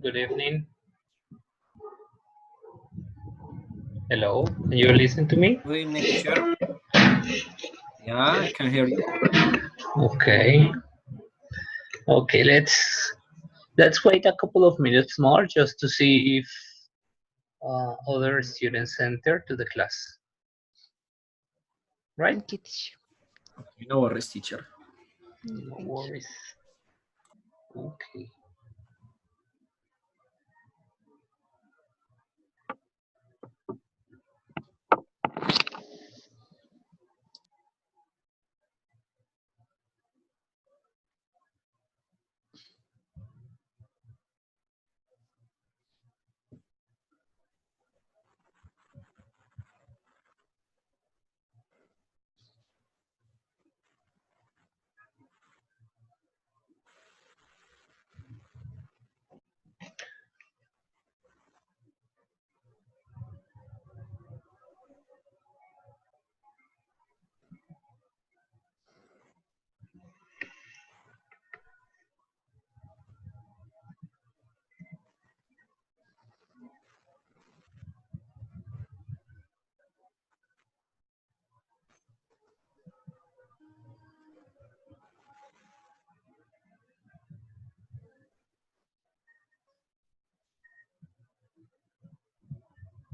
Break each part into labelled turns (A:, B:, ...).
A: Good evening. Hello, can you listen to me?
B: Good evening, teacher. Yeah, I can hear you.
A: Okay. Okay, let's wait a couple of minutes more just to see if other students enter to the class. Right?
C: Okay, teacher.
B: No worries, teacher.
A: No worries. Okay.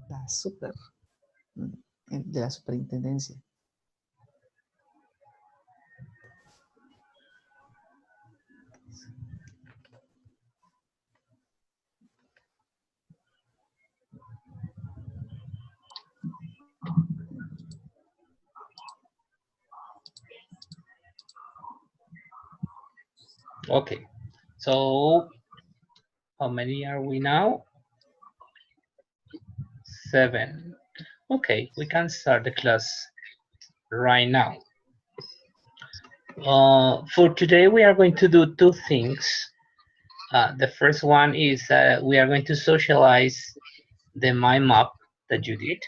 C: La super. De la superintendencia.
A: Okay. So how many are we now? 7. Okay, we can start the class right now. For today, we are going to do two things. The first one is we are going to socialize the mind map that you did.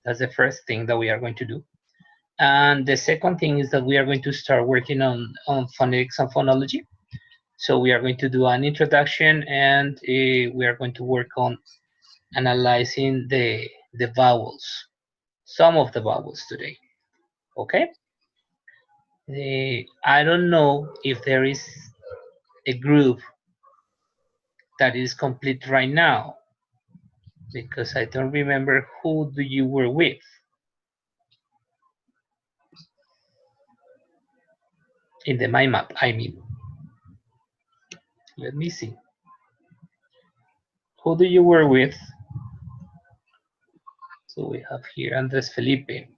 A: That's the first thing that we are going to do. And the second thing is that we are going to start working on phonetics and phonology. So we are going to do an introduction and we are going to work on analyzing the vowels, some of the vowels today. Okay? I don't know if there is a group that is complete right now because I don't remember who do you were with. In the mind map, I mean. Let me see. Who do you were with? So we have here Andres Felipe.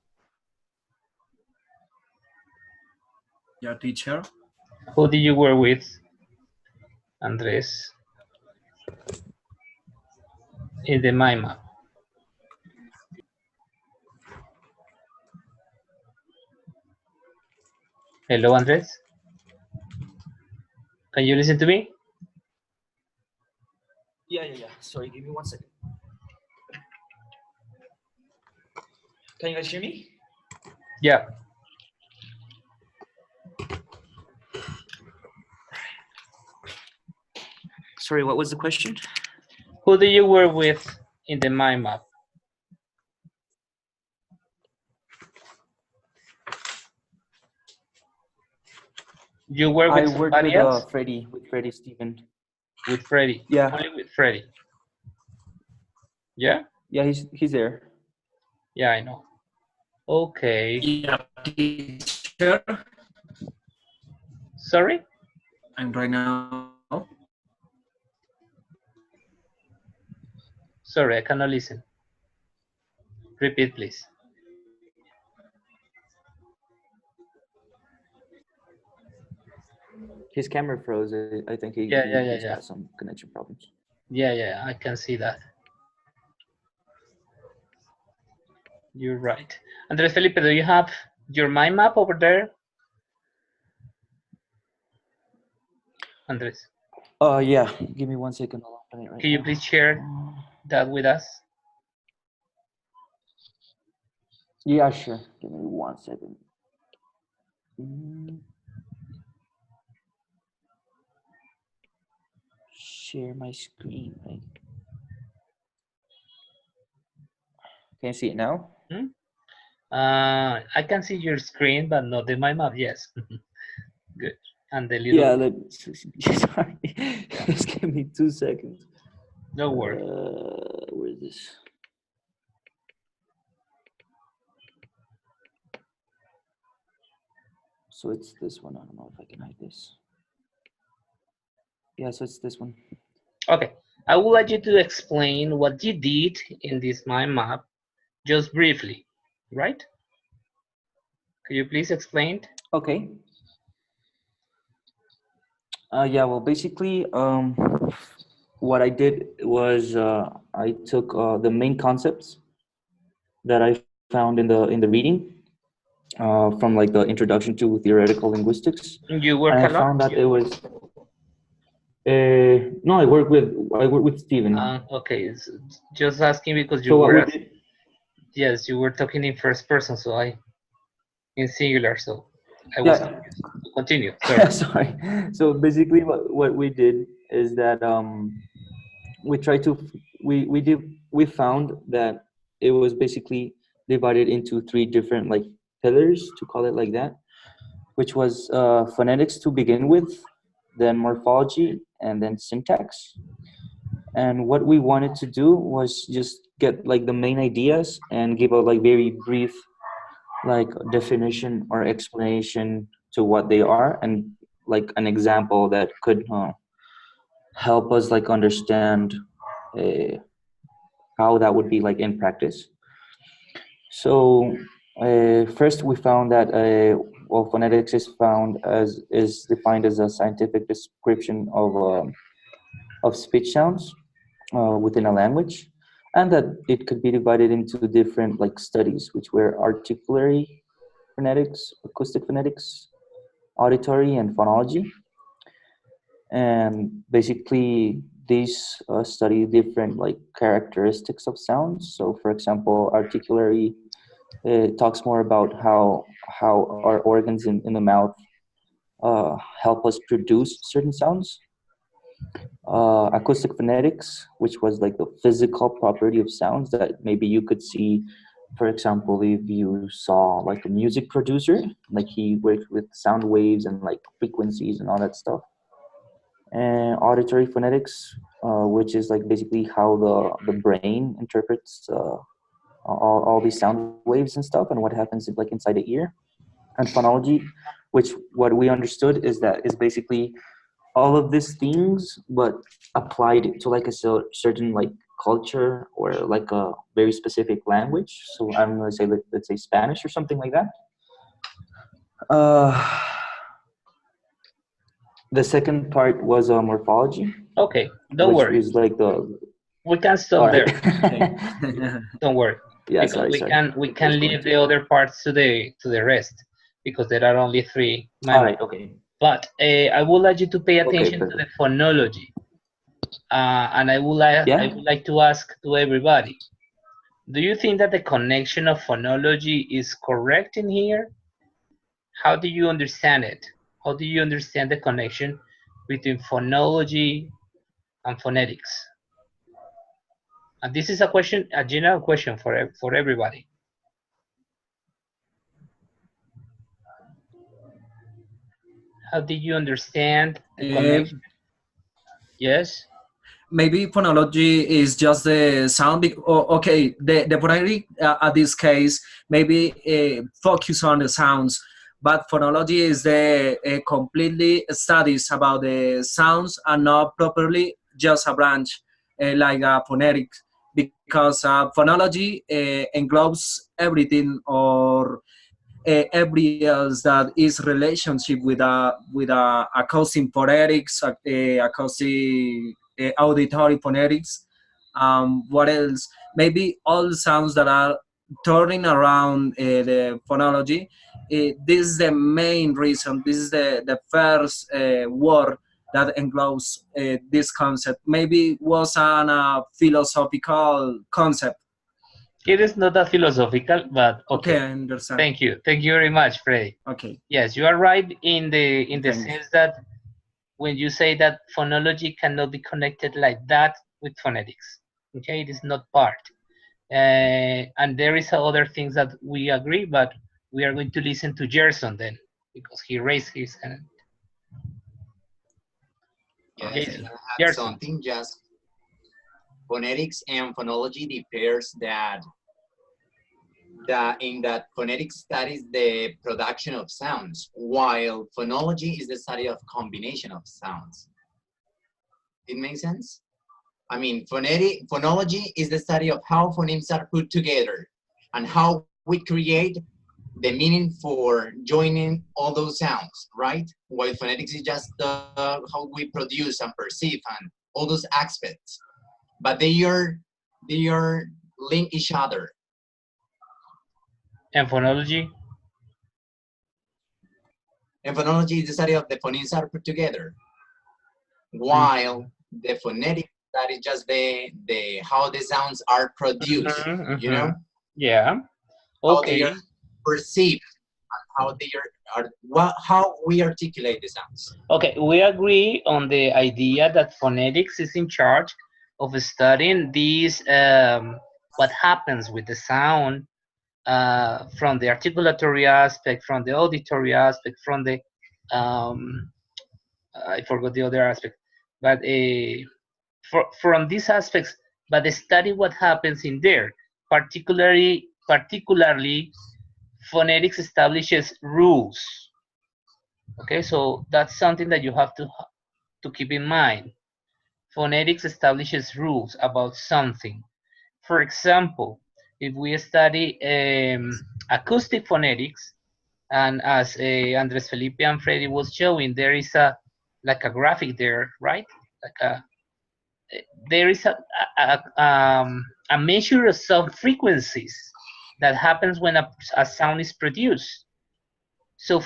B: Yeah, teacher.
A: Who do you were with? Andres. In the mind map. Hello, Andres. Can you listen to me?
D: Yeah. Sorry, give me 1 second. Can you guys hear me?
A: Yeah.
D: Sorry, what was the question?
A: Who do you were with in the mind map? You were with
D: I worked
A: somebody
D: with
A: else?
D: Freddie Steven.
A: With Freddie.
D: Yeah.
A: Only with Freddie. Yeah?
D: Yeah, he's there.
A: Yeah, I know. Okay.
B: Yeah, teacher.
A: Sorry?
B: And right now.
A: Sorry, I cannot listen. Repeat, please.
D: His camera froze. I think he's
A: Yeah.
D: got some connection problems.
A: Yeah, I can see that. You're right. Andres Felipe, do you have your mind map over there? Andres,
D: Yeah. Give me 1 second. I'll open it right
A: can you
D: now.
A: please share that with us?
D: Yeah, sure. Give me 1 second. share my screen. Right? Can you see it now?
A: Hmm? I can see your screen, but not the my map. Yes, good. And the little.
D: Yeah. Sorry. Just give me 2 seconds.
A: Don't worry.
D: Where is this? So it's this one. I don't know if I can hide this. Yeah, so it's this one.
A: Okay, I would like you to explain what you did in this mind map, just briefly, right? Could you please explain?
D: Okay. Yeah, well, basically, what I did was I took the main concepts that I found in the reading from like the introduction to theoretical linguistics,
A: You
D: and
A: work
D: I
A: alone?
D: found that it was no, I work with Steven.
A: Okay, just asking because you
D: So what
A: were
D: we did,
A: yes, you were talking in first person, so I in singular, so I was
D: yeah,
A: confused. Continue. Sorry.
D: sorry. So basically, what we did is that we tried to we found that it was basically divided into three different like pillars, to call it like that, which was phonetics to begin with, then morphology, and then syntax. And what we wanted to do was just get like the main ideas and give a like very brief like definition or explanation to what they are, and like an example that could help us like understand uh, how that would be like in practice. So first we found that well, phonetics is found as is defined as a scientific description of speech sounds within a language, and that it could be divided into different like studies, which were articulatory phonetics, acoustic phonetics, auditory, and phonology. And basically these study different like characteristics of sounds. So for example, articulatory talks more about how our organs in the mouth help us produce certain sounds. Acoustic phonetics, which was like the physical property of sounds that maybe you could see, for example, if you saw like a music producer, like he worked with sound waves and like frequencies and all that stuff. And auditory phonetics, which is like basically how the brain interprets all these sound waves and stuff, and what happens like inside the ear. And phonology, which what we understood is that is basically all of these things, but applied to like a certain like culture or like a very specific language. So I'm going to say let's say Spanish or something like that. Uh, the second part was morphology,
A: Okay, don't
D: which
A: worry.
D: is like the
A: We can
D: all
A: stop
D: right.
A: there. Don't worry,
D: Yeah,
A: because
D: sorry, sorry.
A: we
D: I was
A: can
D: going
A: leave
D: to.
A: the other parts to the rest because there are only three.
D: All right, okay.
A: But I would like you to pay
D: Okay,
A: attention to the
D: perfect.
A: phonology, and I
D: Yeah.
A: would like to ask to everybody: do you think that the connection of phonology is correct in here? How do you understand it? How do you understand the connection between phonology and phonetics? And this is a question, a general question for everybody. How do you understand the connection? Yes.
B: Maybe phonology is just the sound. Okay, the phonetic at this case maybe focus on the sounds, but phonology is the completely studies about the sounds and not properly just a branch like a phonetic, because phonology englobes everything or every else that is relationship with acoustic phonetics, acoustic auditory phonetics. What else? Maybe all sounds that are turning around the phonology. This is the main reason. This is the first word that englobes this concept. Maybe was an philosophical concept.
A: It is not a philosophical, but
B: Okay,
A: okay.
B: I understand.
A: Thank you. Thank you very much, Freddy.
B: Okay.
A: Yes, you are right in the
B: Thanks.
A: sense that when you say that phonology cannot be connected like that with phonetics. Okay, it is not part. And there is other things that we agree, but we are going to listen to Gerson then, because he raised his hand.
E: Yes,
A: Jason,
E: and I had
A: Gerson.
E: something just phonetics and phonology differs that in that phonetics studies the production of sounds, while phonology is the study of combination of sounds. It makes sense? I mean, phonology is the study of how phonemes are put together and how we create the meaning for joining all those sounds, right? While phonetics is just how we produce and perceive and all those aspects. But they are link each other.
A: And phonology?
E: And phonology is the study of the phonemes are put together, while the phonetic that is just the how the sounds are produced. You know,
A: Yeah.
E: how they are
A: Okay.
E: perceived, how they how we articulate the sounds.
A: Okay, we agree on the idea that phonetics is in charge of studying these what happens with the sound from the articulatory aspect, from the auditory aspect, from the I forgot the other aspect, but from these aspects, but they study what happens in there. Particularly, phonetics establishes rules. Okay, so that's something that you have to keep in mind. Phonetics establishes rules about something. For example, if we study acoustic phonetics, and as Andres Felipe and Freddy was showing, there is like a graphic there, right? Like there is a measure of some frequencies that happens when a sound is produced. So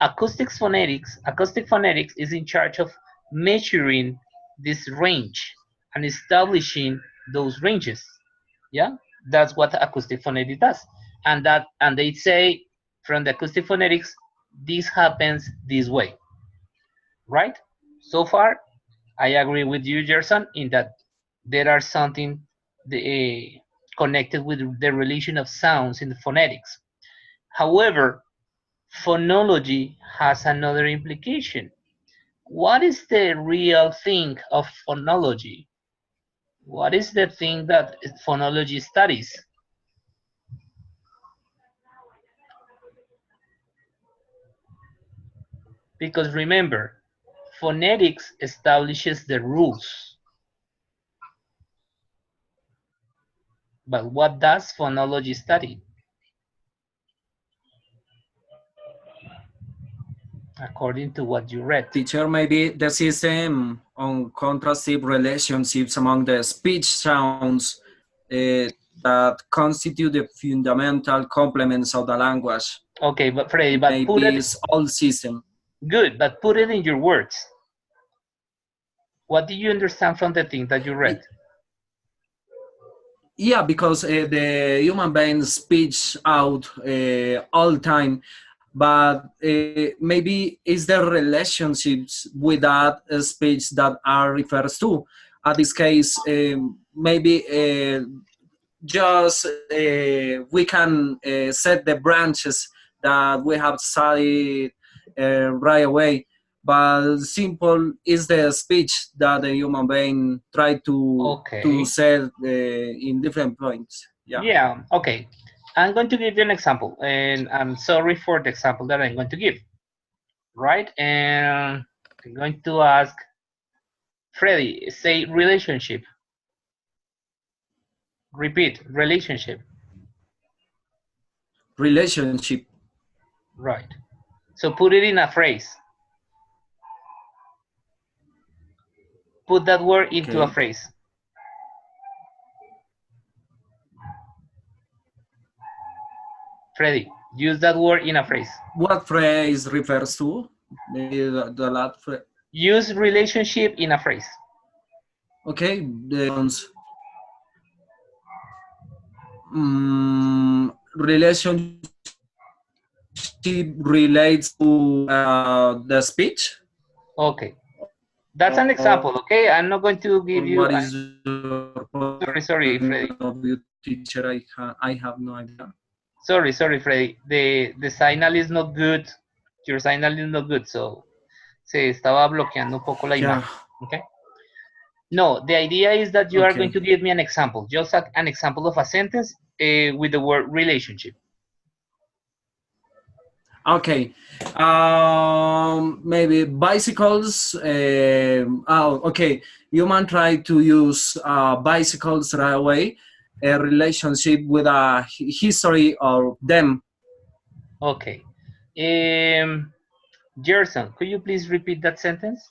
A: acoustic phonetics is in charge of measuring this range and establishing those ranges. Yeah, that's what acoustic phonetics does. And they say from the acoustic phonetics, this happens this way, right? So far, I agree with you, Gerson, in that there are something connected with the relation of sounds in the phonetics. However, phonology has another implication. What is the real thing of phonology? What is the thing that phonology studies? Because remember, phonetics establishes the rules. But what does phonology study? According to what you read.
B: Teacher, maybe the system on contrastive relationships among the speech sounds that constitute the fundamental complements of the language.
A: Okay, but Freddy, but put
B: Maybe
A: it
B: it's all system.
A: good, but put it in your words. What do you understand from the thing that you read?
B: Yeah, because the human being speaks out all time, but maybe it's the relationships with that speech that are refers to. At this case, maybe just we can set the branches that we have studied right away. But simple is the speech that the human being try to
A: Okay.
B: set in different points. Yeah.
A: Yeah, okay. I'm going to give you an example, and I'm sorry for the example that I'm going to give, right? And I'm going to ask Freddy, say relationship. Repeat, relationship.
B: Relationship.
A: Right. So put it in a phrase. Put that word into a
B: Okay.
A: phrase. Freddy, use that word in a phrase.
B: What phrase refers to? Maybe the last phrase.
A: Use relationship in a phrase.
B: Okay. Relationship relates to the speech.
A: Okay. That's an
B: or
A: example, okay? I'm not going to give you.
B: what is your
A: Sorry,
B: point
A: Freddy.
B: of view, teacher? I have no idea.
A: Sorry, Freddy. The signal is not good. Your signal is not good, so se estaba bloqueando un poco la
B: Yeah.
A: imagen. Okay. No, the idea is that you are going
B: Okay.
A: to give me an example, just an example of a sentence with the word relationship.
B: Okay. Maybe bicycles. Okay. Human try to use bicycles right away. A relationship with a history of them.
A: Okay. Gerson, could you please repeat that sentence?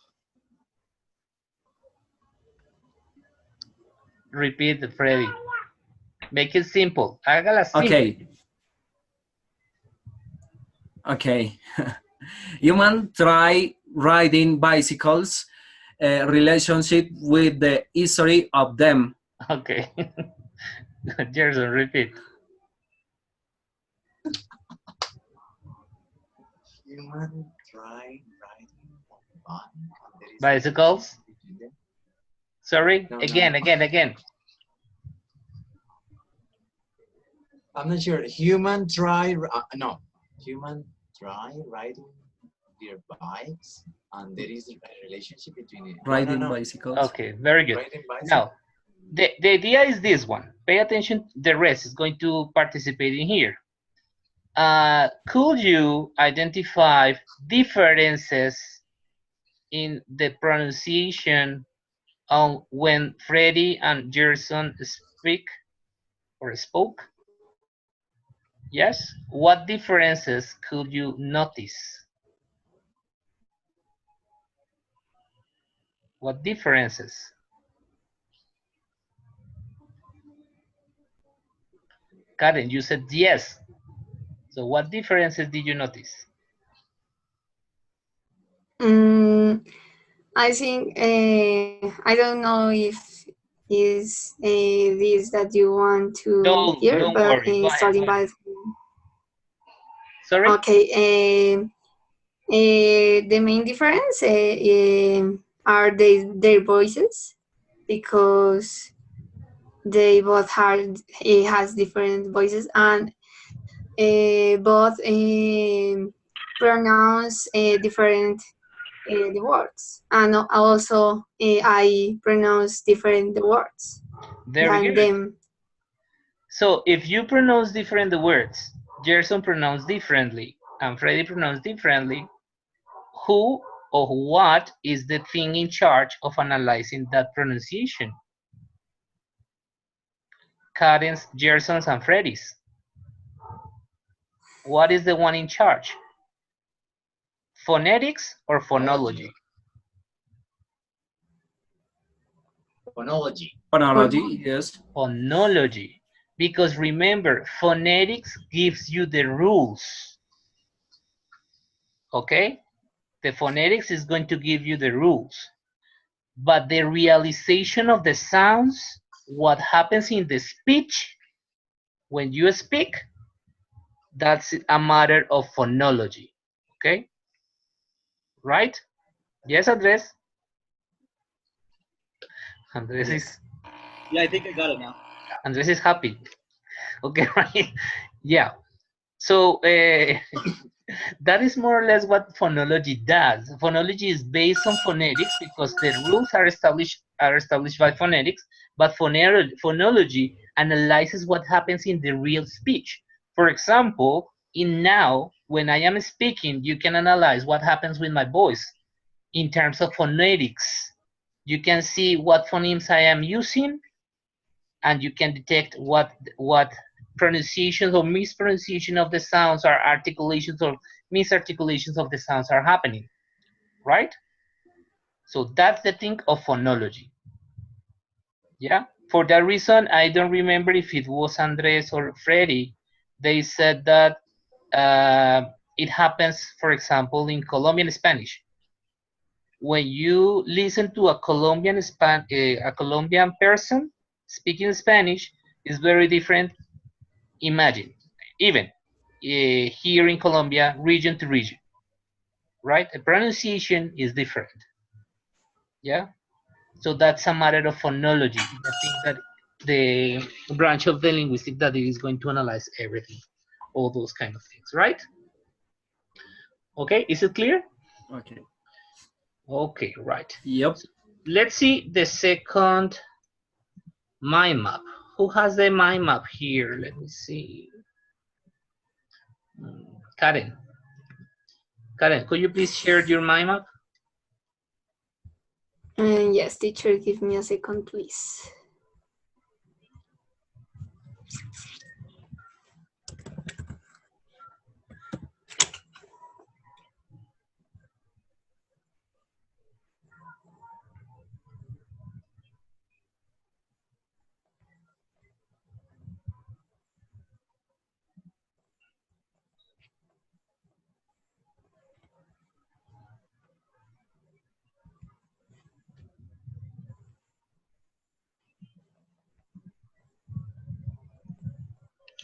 A: Repeat, Freddy. Make it simple. Hágala simple.
B: Okay. Okay. Human try riding bicycles. A relationship with the history of them.
A: Okay. Gerson, repeat.
E: Human try riding one bike, and there is a
A: Bicycles.
E: relationship between them.
A: Sorry.
E: No,
A: Again,
E: no,
A: again.
E: I'm not sure. Human try no. Human try riding their bikes, and there is a relationship between it. No, no,
B: Riding
E: no.
B: bicycles.
A: Okay, very good.
E: Riding bicycle.
A: Now, the idea is this one. Pay attention. The rest is going to participate in here. Could you identify differences in the pronunciation on when Freddie and Gerson speak or spoke? Yes. What differences could you notice? What differences? Karen, you said yes. So what differences did you notice?
F: Mm, I think I don't know if is this that you want to hear,
A: Don't
F: but
A: worry. Go ahead. Go
F: starting
A: ahead.
F: by
A: Sorry.
F: okay. The main difference are their voices because they both has different voices and both pronounce different the words, and also I pronounce different the words
A: Very
F: than
A: good.
F: them.
A: So if you pronounce different the words, Gerson pronounced differently, and Freddie pronounced differently, who or what is the thing in charge of analyzing that pronunciation? Karen's, Gerson's, and Freddie's. What is the one in charge? Phonetics or phonology?
E: Phonology.
B: Phonology, yes.
A: Phonology. Because remember, phonetics gives you the rules. Okay? The phonetics is going to give you the rules. But the realization of the sounds, what happens in the speech when you speak, that's a matter of phonology. Okay? Right? Yes, Andres? Andres
G: Yes.
A: is
G: Yeah, I think I got it now.
A: Andres is happy. Okay, right? Yeah. So that is more or less what phonology does. Phonology is based on phonetics because the rules are established by phonetics, but phonology analyzes what happens in the real speech. For example, in now, when I am speaking, you can analyze what happens with my voice in terms of phonetics. You can see what phonemes I am using, and you can detect what pronunciations or mispronunciation of the sounds or articulations or misarticulations of the sounds are happening, right? So that's the thing of phonology. Yeah. For that reason, I don't remember if it was Andres or Freddy. They said that it happens, for example, in Colombian Spanish. When you listen to a a Colombian person speaking Spanish, is very different. Imagine, even here in Colombia, region to region, right? The pronunciation is different. Yeah. So that's a matter of phonology. I think that the branch of the linguistic that is going to analyze everything, all those kind of things, right? Okay, is it clear?
B: Okay.
A: Okay, right.
B: Yep.
A: So let's see the second mind map. Who has the mind map here? Let me see. Karen. Karen, could you please share your mind map?
F: Yes, teacher, give me a second, please.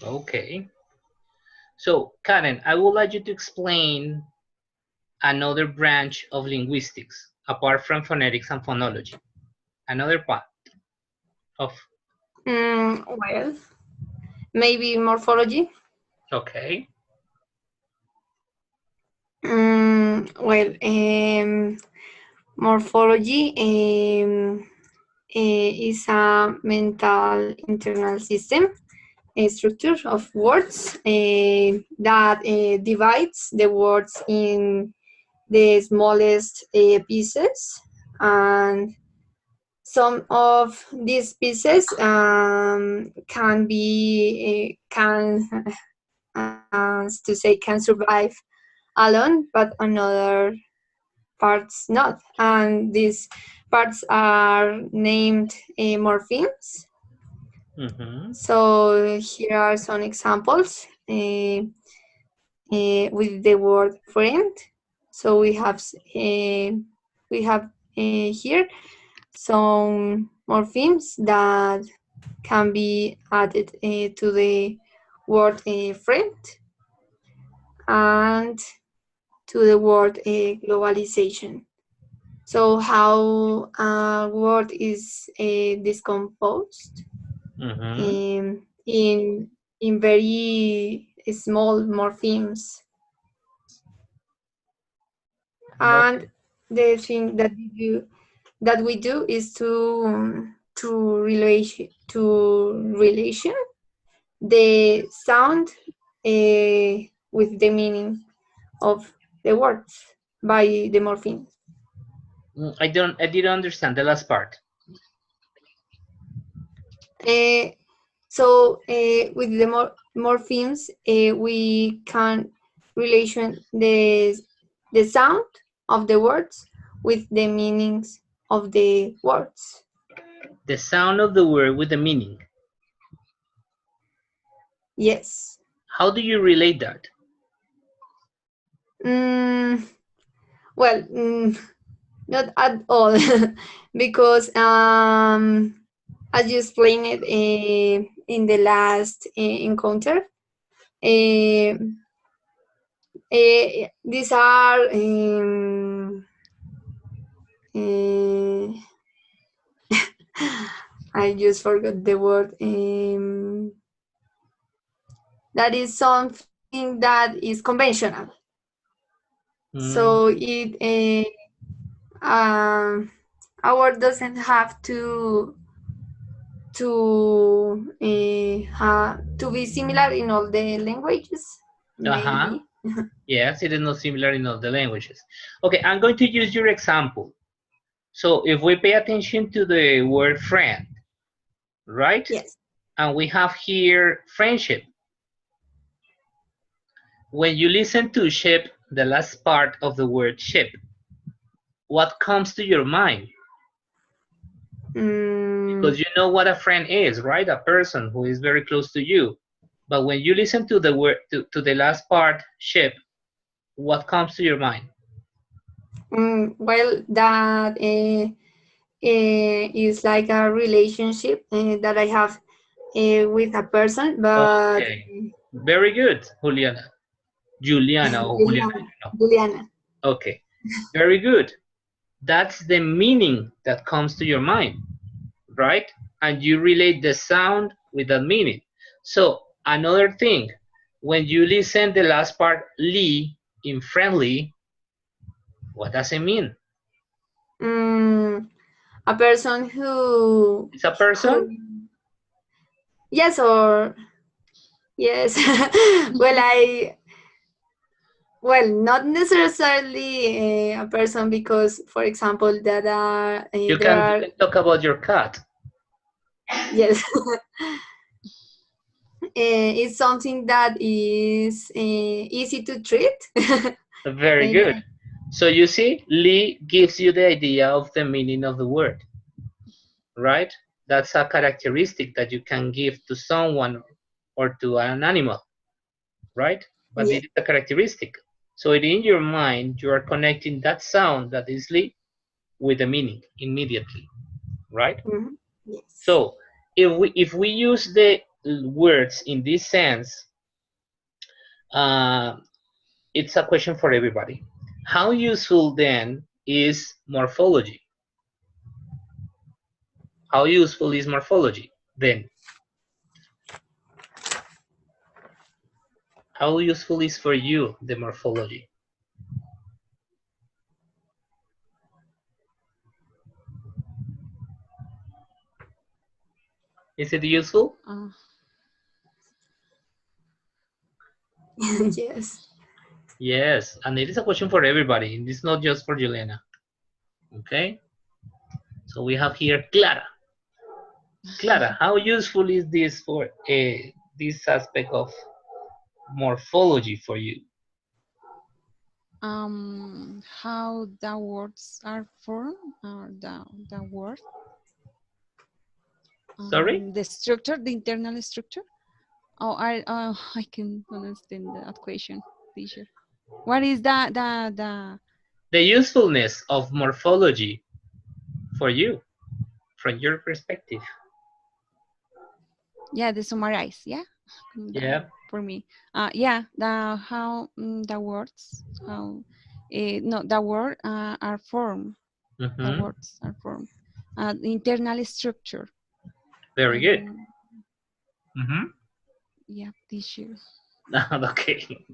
A: Okay. So, Karen, I would like you to explain another branch of linguistics, apart from phonetics and phonology. Another part of,
F: Well, maybe morphology.
A: okay.
F: Well, morphology is a mental internal system, a structure of words that divides the words in the smallest pieces, and some of these pieces can be can to say can survive alone, but another parts not, and these parts are named morphemes.
A: Mm-hmm.
F: So here are some examples with the word friend. So we have here some morphemes that can be added to the word friend and to the word globalization. So how a word is discomposed
A: Mm-hmm.
F: in very small morphemes. And
A: Okay.
F: the thing that we do is to relation the sound with the meaning of the words by the morpheme.
A: I didn't understand the last part.
F: Uh, so with the morphemes, we can relation the sound of the words with the meanings of the words.
A: The sound of the word with the meaning.
F: Yes.
A: How do you relate that?
F: Mm, well, not at all, because as you explained it in the last encounter, uh, these are uh, I just forgot the word. That is something that is conventional.
A: Mm,
F: So our doesn't have to be similar in all the languages.
A: uh-huh.
F: Maybe.
A: Yes, it is not similar in all the languages. Okay, I'm going to use your example. So if we pay attention to the word friend, right?
F: Yes.
A: And we have here friendship. When you listen to ship, the last part of the word ship, what comes to your mind?
F: Mm,
A: Because you know what a friend is, right? A person who is very close to you. But when you listen to the word to the last part, ship, what comes to your mind?
F: well, that is like a relationship that I have with a person, but
A: Okay, very good, Juliana or Juliana,
F: Juliana, Juliana.
A: Okay, very good. that's the meaning that comes to your mind, right? And you relate the sound with that meaning. So another thing, when you listen the last part, Lee, in friendly, what does it mean?
F: Mm, a person who
A: It's a person?
F: yes, or yes. Well, not necessarily a person, because, for example, that
A: You
F: there
A: can
F: are,
A: talk about your cat.
F: yes. It's something that is easy to treat.
A: Very
F: Maybe.
A: good. So you see, Lee gives you the idea of the meaning of the word, right? That's a characteristic that you can give to someone or to an animal, right? But
F: Yeah.
A: it is a characteristic. So in your mind, you are connecting that sound that is Lee with the meaning immediately, right?
F: Mhm. Yes.
A: So if we use the words in this sense, uh, it's a question for everybody. How useful then is morphology? How useful is morphology then? How useful is for you the morphology? Is it useful?
F: Yes.
A: Yes, and it is a question for everybody. It's not just for Juliana. Okay, so we have here Clara. Clara, how useful is this for this aspect of morphology for you?
H: How the words are formed, or the word,
A: Sorry?
H: the structure, the internal structure. Oh, I can understand that question, teacher. What is the
A: The usefulness of morphology for you, from your perspective.
H: yeah, the summarize, yeah.
A: Yeah.
H: For me, yeah, the how the words, how no, the word are formed. The
A: Mm-hmm.
H: words are formed. The internal structure.
A: Very good.
H: Um,
A: Mm-hmm.
H: yeah, teacher.
A: Okay,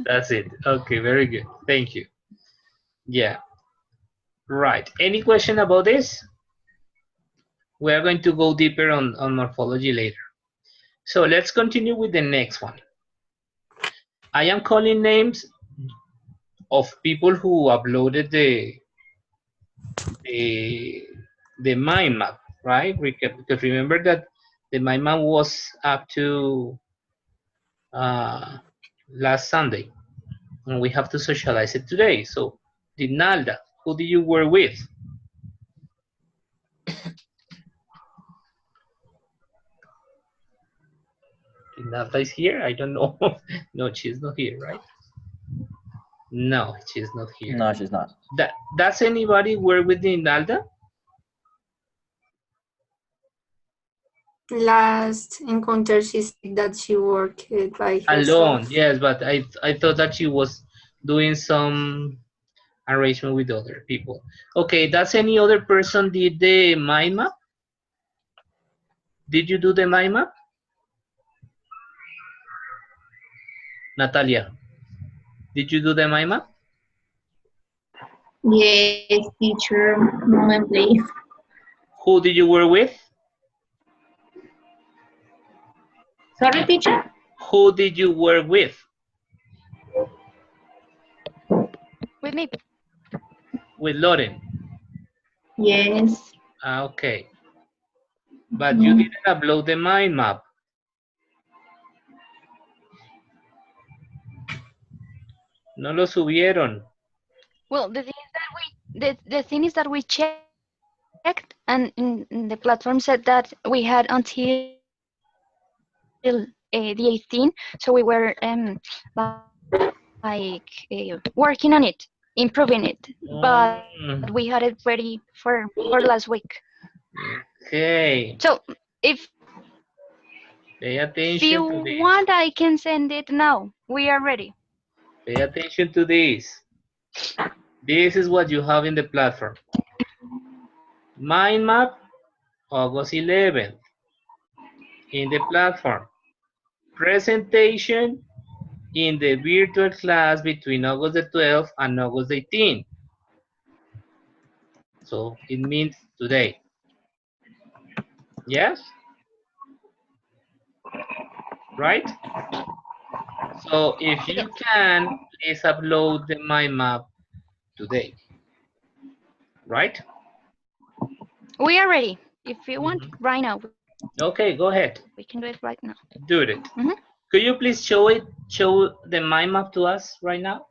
A: that's it. Okay, very good. Thank you. Yeah, right. Any question about this? We are going to go deeper on morphology later. So let's continue with the next one. I am calling names of people who uploaded the the mind map, right? Because remember that the mind map was up to uh, last Sunday, and we have to socialize it today. So, Dinalda, who did you work with? Dinalda is here? I don't know. No, she's not here, right? No, she's not here.
D: No, she's not.
A: Does anybody work with Dinalda?
F: Last encounter, she said that she worked by herself.
A: Alone, yes, but I thought that she was doing some arrangement with other people. Okay, does any other person did the mind map? Did you do the mind map? Natalia, did you do the mind map?
I: Yes, teacher, moment please.
A: Who did you work with?
I: Sorry, teacher?
A: Who did you work with?
J: With me.
A: With Lauren.
I: Yes.
A: Okay. But you
I: Mm.
A: didn't upload the mind map. No lo subieron.
J: Well, the thing is that the thing is that we checked, and the platform said that we had until the 18th, so we were working on it, improving it, but we had it ready for last week.
A: Okay.
J: So if
A: Pay
J: if you
A: attention to this.
J: want, I can send it now. We are ready.
A: Pay attention to this. This is what you have in the platform. Mind map, August 11th, in the platform. Presentation in the virtual class between August the 12th and August 18th. So it means today. Yes? Right? So if you can, please upload the mind map today. Right?
J: We are ready. If you want right now,
A: Okay, go ahead.
J: we can do it right now.
A: Do it. Could you please show the mind map to us right now?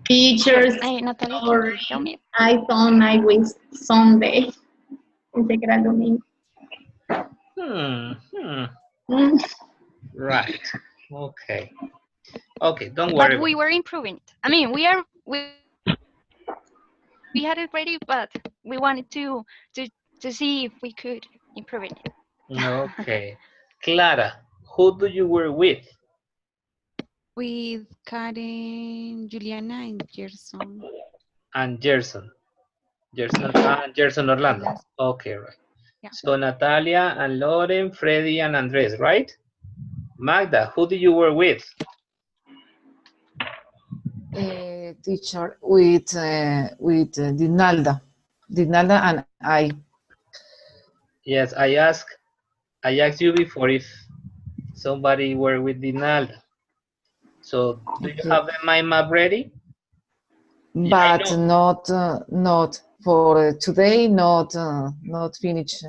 I: Teachers
J: Natalia, can
I: or
J: you show me?
I: I thought I was Sunday. Pensé que era el domingo. Mm.
A: Right. Okay. Okay, don't worry.
J: But we were improving it. I mean, we had it ready, but we wanted to see if we could improve it.
A: Okay. Clara, who do you work with?
H: With Karen, Juliana, and Gerson.
A: And Gerson. Gerson Orlando. Okay, right.
H: Yeah.
A: So Natalia and Lauren, Freddy and Andres, right? Magda, who do you work with?
C: Teacher, with Dinalda and I.
A: Yes, I asked you before if somebody were with Dinalda. So do you have the mind map ready?
C: But not for today, not finish.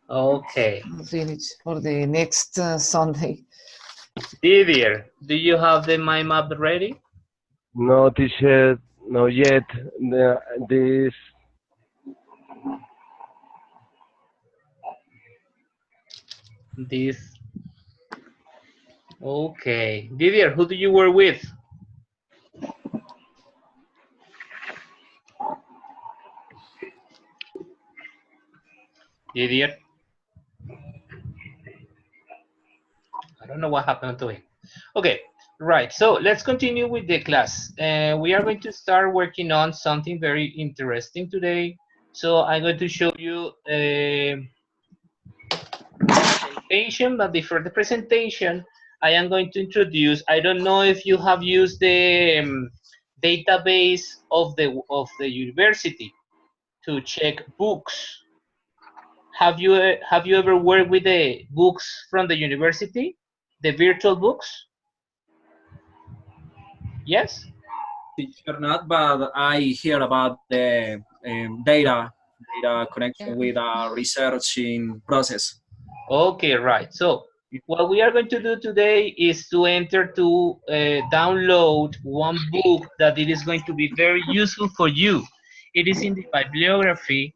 A: Okay.
C: Finish for the next Sunday.
A: Didier, do you have the mind map ready?
K: No, teacher, not yet. This
A: Okay. Didier, who do you work with? Didier? I don't know what happened to him. Okay, right. So let's continue with the class. We are going to start working on something very interesting today. So I'm going to show you a presentation, but before the presentation, I am going to introduce, I don't know if you have used the database of the university to check books. Have you ever worked with the books from the university, the virtual books? Yes.
B: Teacher, not, but I hear about the data connection with a researching process.
A: Okay, right. So what we are going to do today is to enter to download one book that it is going to be very useful for you. It is in the bibliography.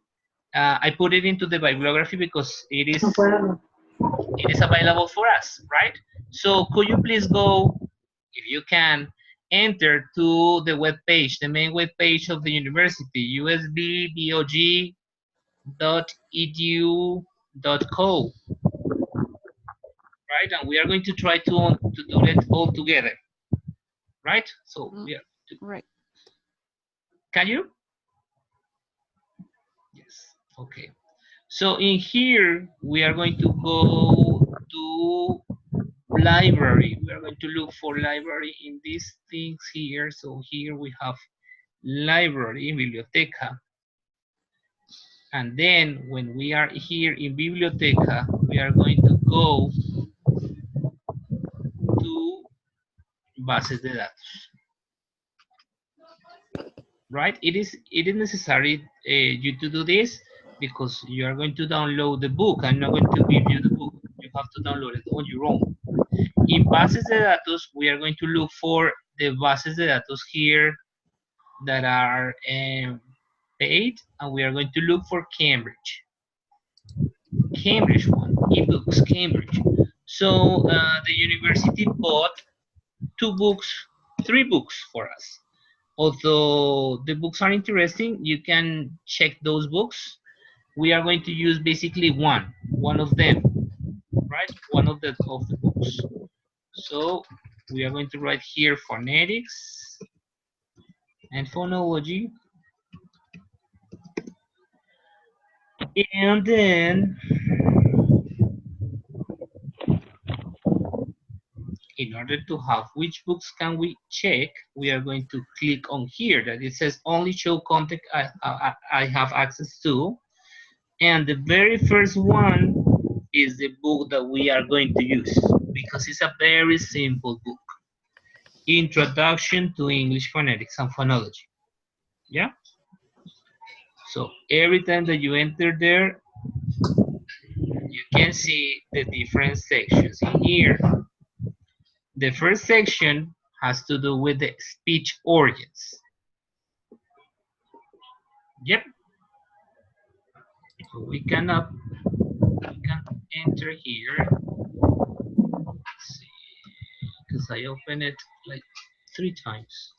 A: I put it into the bibliography because it is available for us, right? So could you please go, if you can, enter to the web page, the main web page of the university, usbbog.edu.co. Right, and we are going to try to do it all together, right? So we are
H: right.
A: Can you? Yes. Okay. So in here we are going to go to library. We are going to look for library in these things here. So here we have library, biblioteca. And then when we are here in biblioteca, we are going to go to bases de datos. Right? It is necessary you to do this because you are going to download the book. I'm not going to give you the book. You have to download it on your own. In bases de datos, we are going to look for the bases de datos here that are paid, and we are going to look for Cambridge. Cambridge one, ebooks, Cambridge. So the university bought 3 books for us. Although the books are interesting, you can check those books. We are going to use basically one of them, right? One of the books. So we are going to write here phonetics and phonology. And then, in order to have which books can we check, we are going to click on here that it says only show content I have access to. And the very first one is the book that we are going to use because it's a very simple book. Introduction to English Phonetics and Phonology. Yeah? So every time that you enter there, you can see the different sections in here. The first section has to do with the speech organs. Yep. So we can enter here. Let's see, because I opened it like 3 times.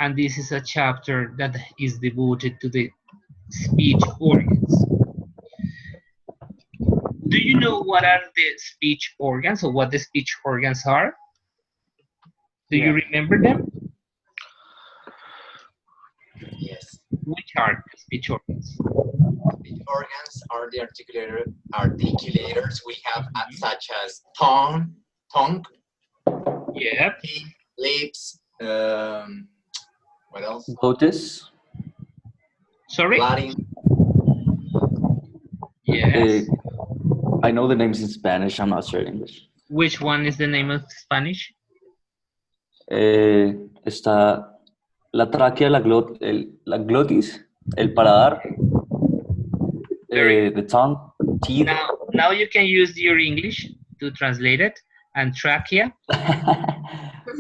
A: And this is a chapter that is devoted to the speech organs. Do you know what are the speech organs or what the speech organs are? Do you remember them?
E: Yes.
A: Which are the speech organs?
E: Speech organs are the articulators we have, such as tongue,
A: Yep.
E: teeth, lips, what else?
D: Glottis.
A: Sorry?
E: Latin.
A: Yes.
D: I know the names in Spanish. I'm not sure in English.
A: Which one is the name of Spanish?
D: Está la tráquea, la glotis, el paladar, the tongue, teeth.
A: Now you can use your English to translate it. And trachea.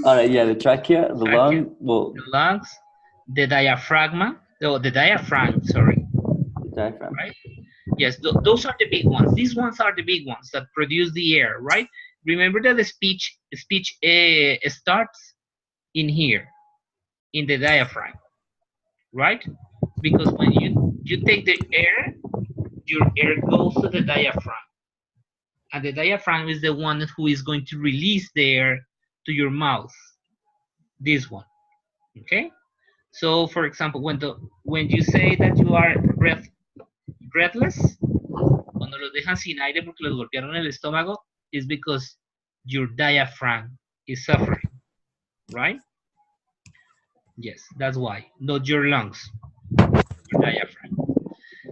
D: All right, yeah, the trachea, the lung, well,
A: the lungs, the diaphragm. Oh, the diaphragm. Sorry.
D: The diaphragm.
A: Right. Yes, those are the big ones. These ones are the big ones that produce the air, right? Remember that the speech starts in here, in the diaphragm, right? Because when you take the air, your air goes to the diaphragm. And the diaphragm is the one who is going to release the air to your mouth. This one, okay? So, for example, when you say that you are breathless, cuando los dejan sin aire porque los golpearon el estómago, is because your diaphragm is suffering, right? Yes, that's why, not your lungs, your diaphragm.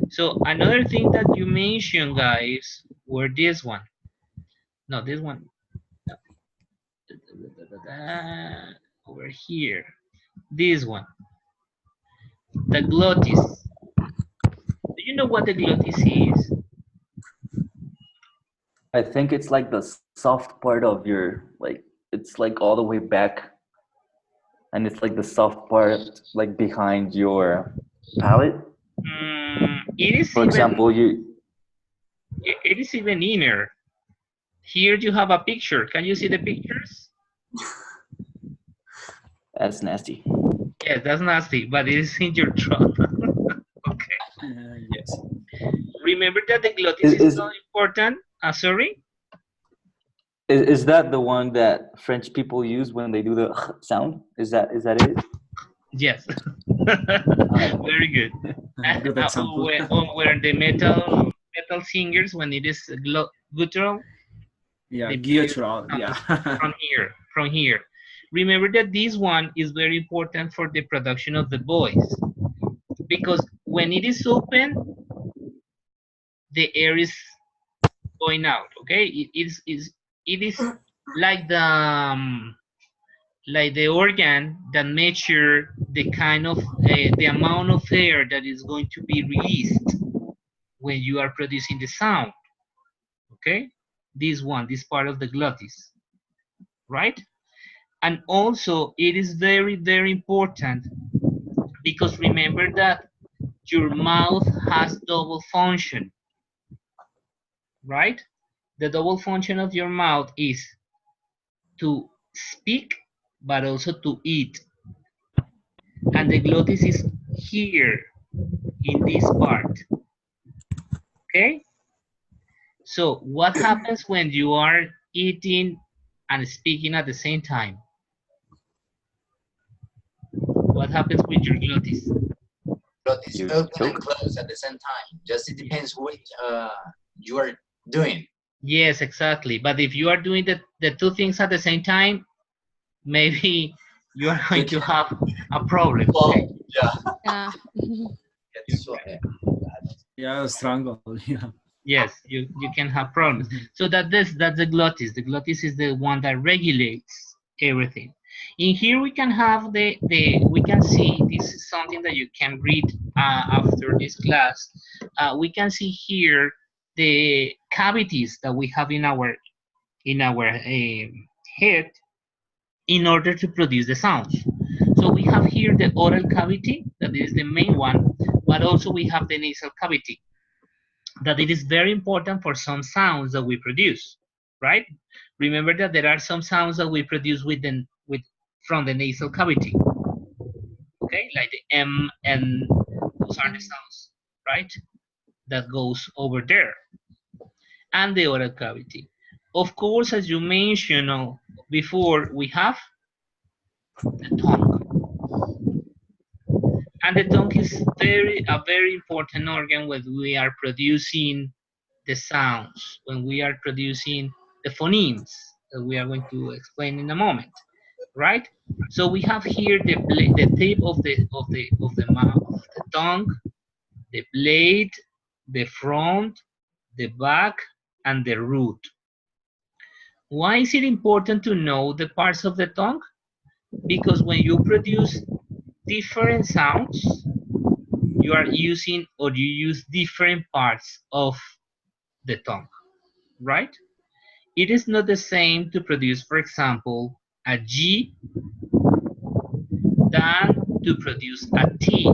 A: So another thing that you mentioned, guys, were this one. No, this one. No. Over here. This one. The glottis. Do you know what the glottis is?
D: I think it's like the soft part of your, like, it's like all the way back. And it's like the soft part, like behind your palate.
A: It is.
D: For example,
A: it is even inner. Here you have a picture. Can you see the pictures?
D: That's nasty.
A: Yes, that's nasty, but it is in your throat. Okay.
B: Yes.
A: Remember that the glottis is so important. Sorry?
D: Is that the one that French people use when they do the sound? Is that it?
A: Yes. Very good.
B: Good example.
A: Where the metal singers, when it is guttural.
B: Yeah, guttural. Yeah.
A: from here. Remember that this one is very important for the production of the voice, because when it is open, the air is going out. Okay, it is like the organ that measure the kind of the amount of air that is going to be released when you are producing the sound. Okay, this part of the glottis, right? And also it is very, very important because remember that your mouth has double function, right? The double function of your mouth is to speak, but also to eat. And the glottis is here in this part. Okay? So what happens when you are eating and speaking at the same time? What happens with your glottis?
E: Glottis
D: You
E: open and
D: choke.
E: close at the same time. Just it depends which you are doing.
A: Yes, exactly. But if you are doing the two things at the same time, maybe you are going to have a problem. Okay?
E: Yeah.
H: Yeah.
E: It's so-
B: Yeah, strangle. Yeah.
A: Yes, you can have problems. So that's the glottis. The glottis is the one that regulates everything. In here we can have we can see, this is something that you can read after this class. We can see here the cavities that we have in our head in order to produce the sounds. So we have here the oral cavity, that is the main one, but also we have the nasal cavity, that it is very important for some sounds that we produce, right? Remember that there are some sounds that we produce from the nasal cavity, okay? Like the M, and those are the sounds, right? That goes over there. And the oral cavity. Of course, as you mentioned before, we have the tongue. And the tongue is a very important organ when we are producing the sounds, when we are producing the phonemes that we are going to explain in a moment, right? So we have here the tip of the mouth, the tongue, the blade, the front, the back, and the root. Why is it important to know the parts of the tongue? Because when you produce different sounds, you are using, or you use different parts of the tongue, right? It is not the same to produce, for example, a G than to produce a T,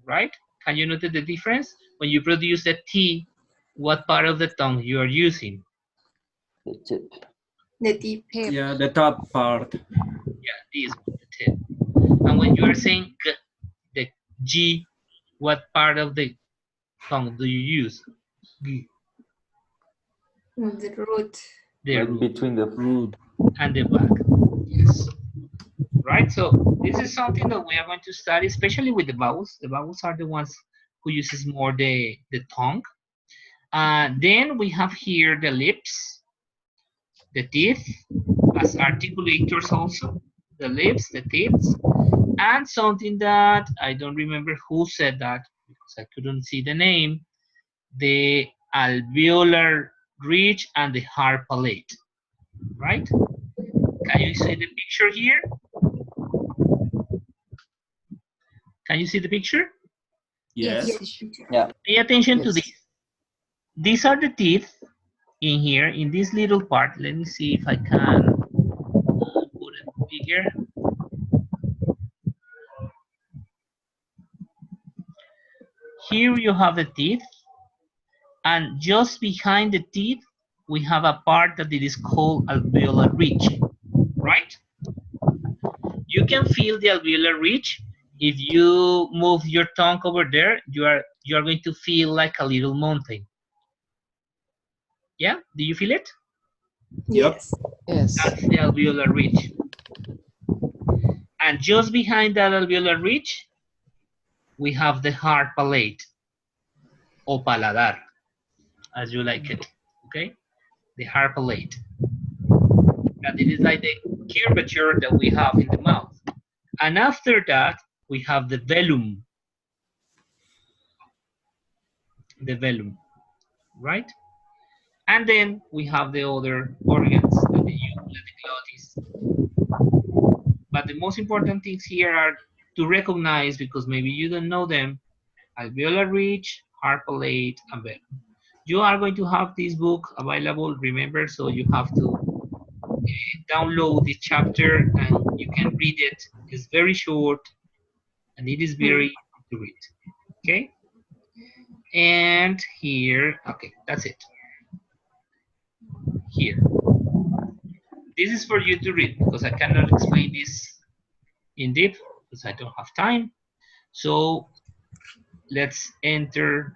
A: right? Can you notice the difference? When you produce a T, what part of the tongue you are using?
D: The tip.
F: The tip.
H: Hip.
B: Yeah, the top part.
A: Yeah, this one, the tip. And when you are saying G, the G, what part of the tongue do you use? G,
F: The root.
A: the
D: Like
A: root,
D: between the
B: Root.
A: and the back. Yes. Right? So this is something that we are going to study, especially with the vowels. The vowels are the ones who uses more the tongue. Then we have here the lips, the teeth, as articulators also, the lips, the teeth, and something that I don't remember who said that because I couldn't see the name, the alveolar ridge and the hard palate, right? Can you see the picture here? Can you see the picture?
B: Yes.
H: Yes.
F: Yes.
D: yeah.
A: Pay attention to
C: Yes.
A: this. These are the teeth in here, in this little part. Let me see if I can put it bigger. Here you have the teeth, and just behind the teeth, we have a part that it is called alveolar ridge, right? You can feel the alveolar ridge. If you move your tongue over there, you are going to feel like a little mountain. Yeah, do you feel it?
B: Yep.
F: Yes.
C: Yes.
A: That's the alveolar ridge. And just behind that alveolar ridge, we have the hard palate, or paladar, as you like it, okay? The hard palate. And it is like the curvature that we have in the mouth. And after that, we have the velum, right? And then we have the other organs, the uvula, the glottis. But the most important things here are to recognize, because maybe you don't know them: alveolar ridge, hard palate, and velum. You are going to have this book available, remember, so you have to download the chapter and you can read it. It's very short and it is very easy to read. Okay? And here, okay, that's it. Here. This is for you to read because I cannot explain this in depth because I don't have time. So let's enter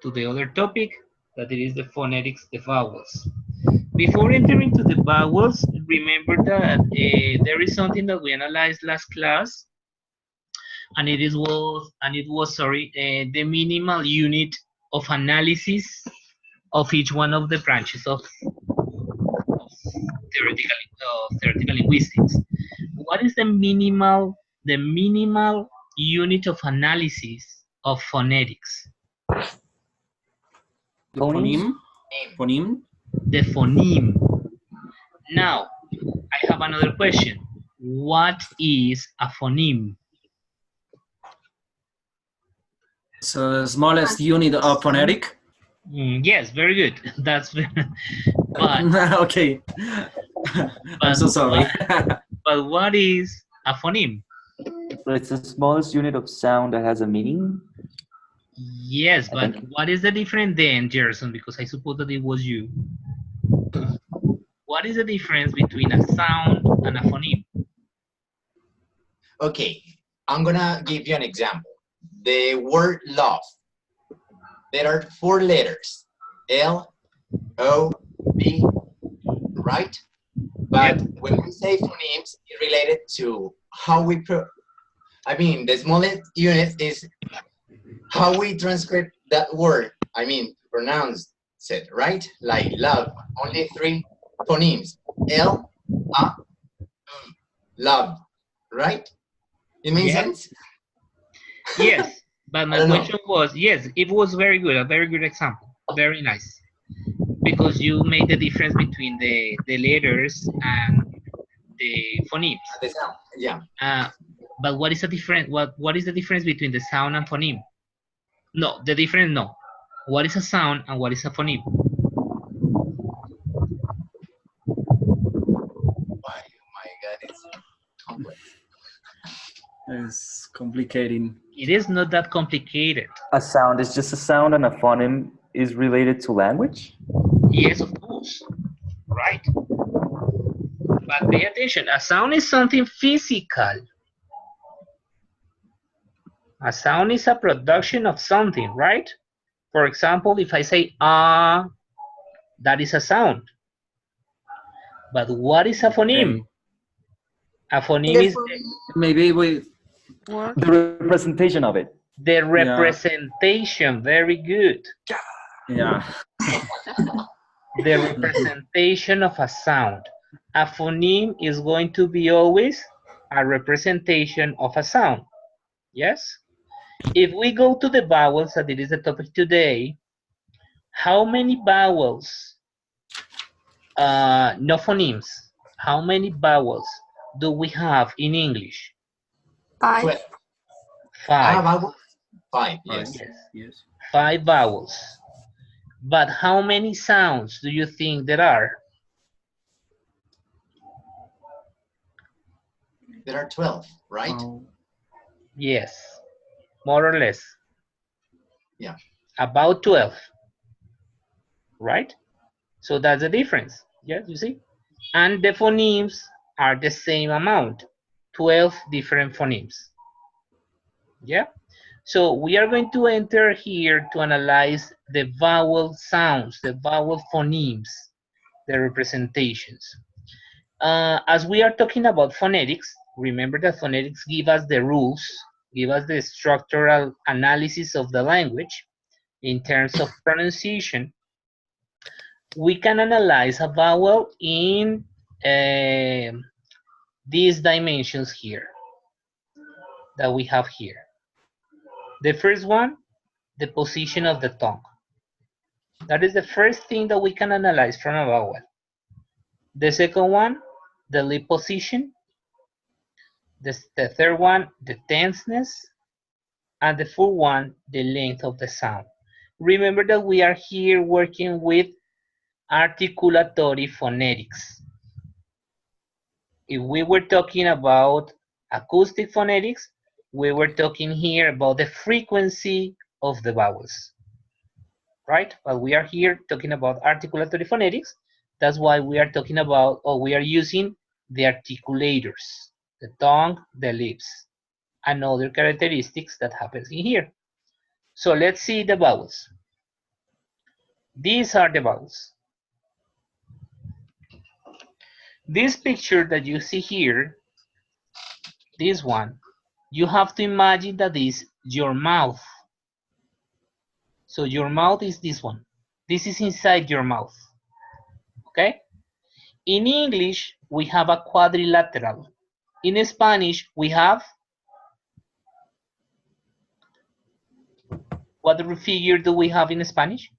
A: to the other topic, that it is the phonetics, the vowels. Before entering to the vowels, remember that there is something that we analyzed last class, and it was sorry, the minimal unit of analysis of each one of the branches of theoretical linguistics. What is the minimal unit of analysis of phonetics?
B: The phoneme. Phoneme.
A: The phoneme. Now, I have another question. What is a phoneme?
B: So the smallest unit of phonetic.
A: Yes, very good. That's very, but
B: okay. I'm so sorry.
A: but what is a phoneme?
D: It's the smallest unit of sound that has a meaning.
A: Yes, but what is the difference then, Gerson? Because I suppose that it was you. What is the difference between a sound and a phoneme?
E: Okay, I'm gonna give you an example. The word love. There are 4 letters, L, O, B, right? But when we say phonemes, it's related to how we, the smallest unit is how we transcribe that word, pronounce it, right? Like love, only 3 phonemes, L, A, love, right? It makes sense?
A: Yes, but my question was, yes, it was very good, a very good example, very nice. Because you made the difference between the letters and the phonemes.
E: The sound, yeah.
A: But what is the difference? What is the difference between the sound and phoneme? No, the difference no. What is a sound and what is a phoneme?
E: My God, it's complex.
B: It's complicating.
A: It is not that complicated.
D: A sound is just a sound, and a phoneme is related to language?
A: Yes, of course. Right. But pay attention, a sound is something physical. A sound is a production of something, right? For example, if I say ah, that is a sound. But what is a phoneme?
B: Okay.
A: A phoneme is
B: maybe we
D: the representation of it.
A: The representation, very good.
B: Yeah.
A: The representation of a sound. A phoneme is going to be always a representation of a sound. Yes? If we go to the vowels, that it is the topic today, how many vowels, no phonemes, how many vowels do we have in English?
E: 5.
A: 5.
E: Vowels? 5, yes.
B: Yes.
A: 5 vowels. But how many sounds do you think there are?
E: There are 12, right?
A: Yes, more or less.
E: Yeah.
A: About 12, right? So that's the difference. Yes, you see? And the phonemes are the same amount, 12 different phonemes. Yeah? So we are going to enter here to analyze the vowel sounds, the vowel phonemes, the representations. As we are talking about phonetics, remember that phonetics give us the rules, give us the structural analysis of the language in terms of pronunciation. We can analyze a vowel in these dimensions here that we have here. The first one, the position of the tongue. That is the first thing that we can analyze from a vowel. The second one, the lip position. The third one, the tenseness. And the fourth one, the length of the sound. Remember that we are here working with articulatory phonetics. If we were talking about acoustic phonetics, we were talking here about the frequency of the vowels, right? But we are here talking about articulatory phonetics. That's why we are talking about, or we are using the articulators, the tongue, the lips, and other characteristics that happens in here. So let's see the vowels. These are the vowels. This picture that you see here, this one, you have to imagine that is your mouth. So your mouth is this one. This is inside your mouth. Okay? In English, we have a quadrilateral. In Spanish, we have, what figure do we have in Spanish?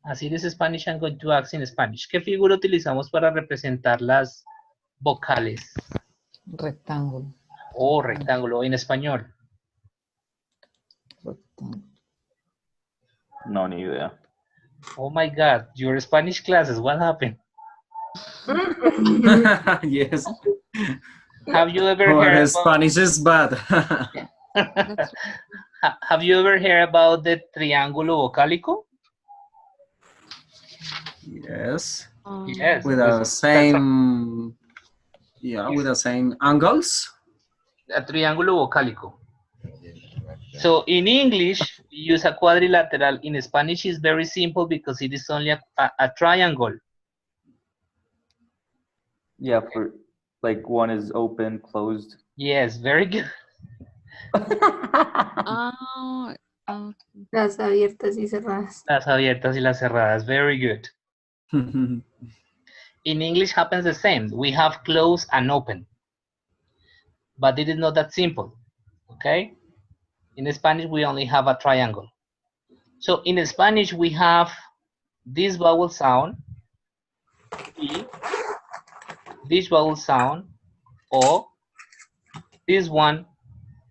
A: Así es Spanish, I'm going to ask in Spanish. ¿Qué figura utilizamos para representar las vocales?
C: Rectángulo.
A: Oh, rectángulo en español.
C: Rectángulo.
D: No, ni idea.
A: Oh my God, your Spanish classes, what happened?
B: Yes.
A: Have you ever
B: Our
A: heard about,
B: Spanish is bad.
A: have you ever heard about the triángulo vocálico?
B: Yes.
A: Yes.
B: With the same, yeah, with the same angles.
A: A triángulo vocálico. So in English, we use a quadrilateral. In Spanish, it's very simple because it is only a triangle.
D: Yeah, for like one is open, closed.
A: Yes, very good.
H: Oh, oh.
F: Las abiertas y cerradas.
A: Las abiertas y las cerradas. Very good. In English happens the same. We have close and open. But it is not that simple. Okay? In Spanish, we only have a triangle. So in Spanish, we have this vowel sound, E, this vowel sound, O, this one,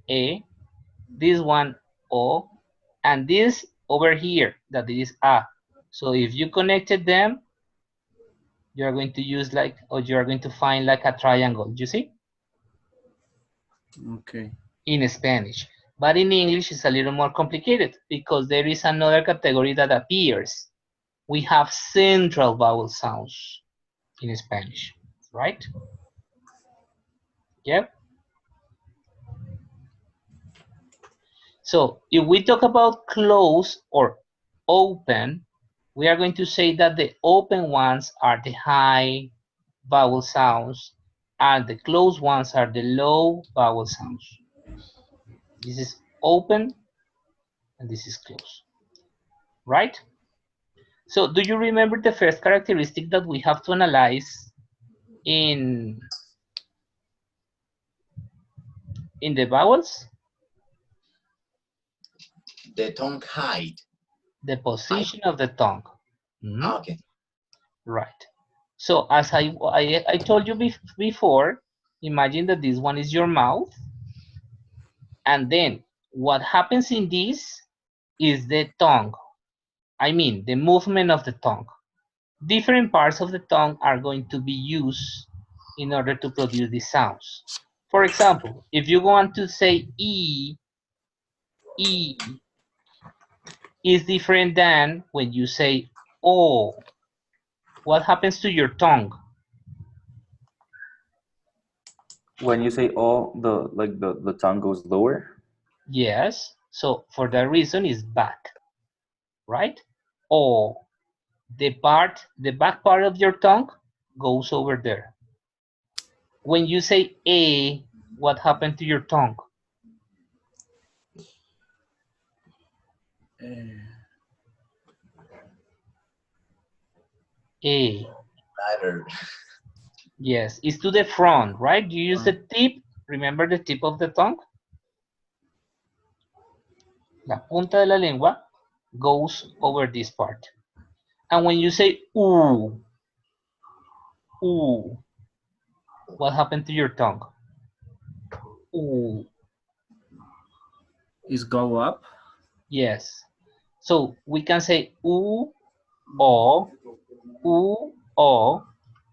A: E, this one, O, and this over here, that is A. So if you connected them, you're going to use like, or you're going to find like a triangle, you see?
B: Okay.
A: In Spanish. But in English, it's a little more complicated because there is another category that appears. We have central vowel sounds in Spanish, right? Yep. So if we talk about close or open, we are going to say that the open ones are the high vowel sounds and the closed ones are the low vowel sounds. This is open and this is closed, right? So do you remember the first characteristic that we have to analyze in the vowels?
E: The tongue height.
A: The position of the tongue. Mm-hmm.
E: Okay.
A: Right. So as I told you before, imagine that this one is your mouth. And then what happens in this is the tongue. I mean, the movement of the tongue. Different parts of the tongue are going to be used in order to produce these sounds. For example, if you want to say E, E is different than when you say O. What happens to your tongue?
D: When you say "oh," the tongue goes lower.
A: Yes, so for that reason is back, right? O, the back part of your tongue goes over there. When you say A, what happened to your tongue? A.
E: Ladder.
A: Yes, it's to the front, right? You use the tip. Remember the tip of the tongue? La punta de la lengua goes over this part. And when you say ooh, ooh, what happened to your tongue? Ooh.
B: Is go up?
A: Yes. So we can say ooh, o, ooh, o,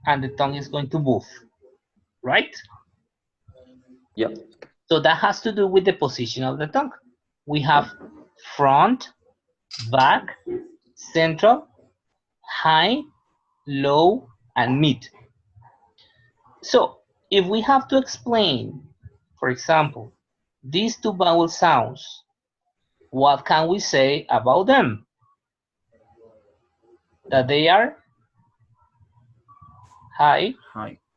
A: and the tongue is going to move, right?
D: Yep.
A: So that has to do with the position of the tongue. We have front, back, central, high, low, and mid. So if we have to explain, for example, these two vowel sounds, what can we say about them? That they are high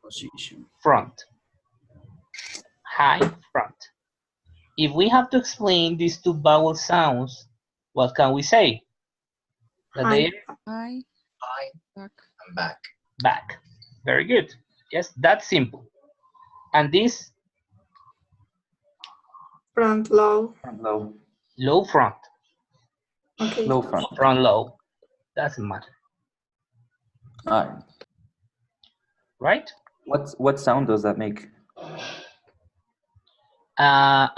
B: position.
A: front. High front. If we have to explain these two vowel sounds, what can we say? That they are
H: High, back.
E: And back.
A: Back. Very good. Yes, that's simple. And this?
F: Front low.
D: Front low.
A: Low front.
F: Okay.
D: Low front.
A: Front low. Doesn't matter.
D: All right.
A: Right?
D: What sound does that make?
A: Ah.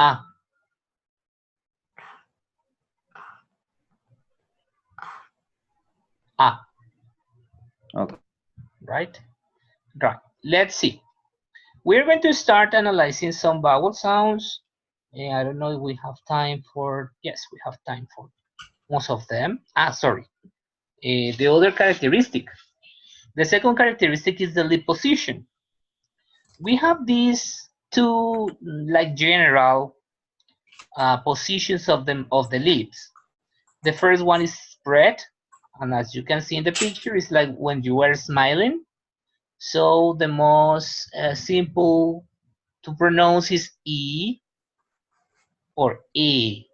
A: Ah.
D: Okay.
A: Right? Right. Let's see. We're going to start analyzing some vowel sounds. I don't know if we have time for, yes, we have time for most of them. Sorry. The other characteristic. The second characteristic is the lip position. We have these two like general positions of the lips. The first one is spread, and as you can see in the picture, it's like when you are smiling. So the most simple to pronounce is E or E,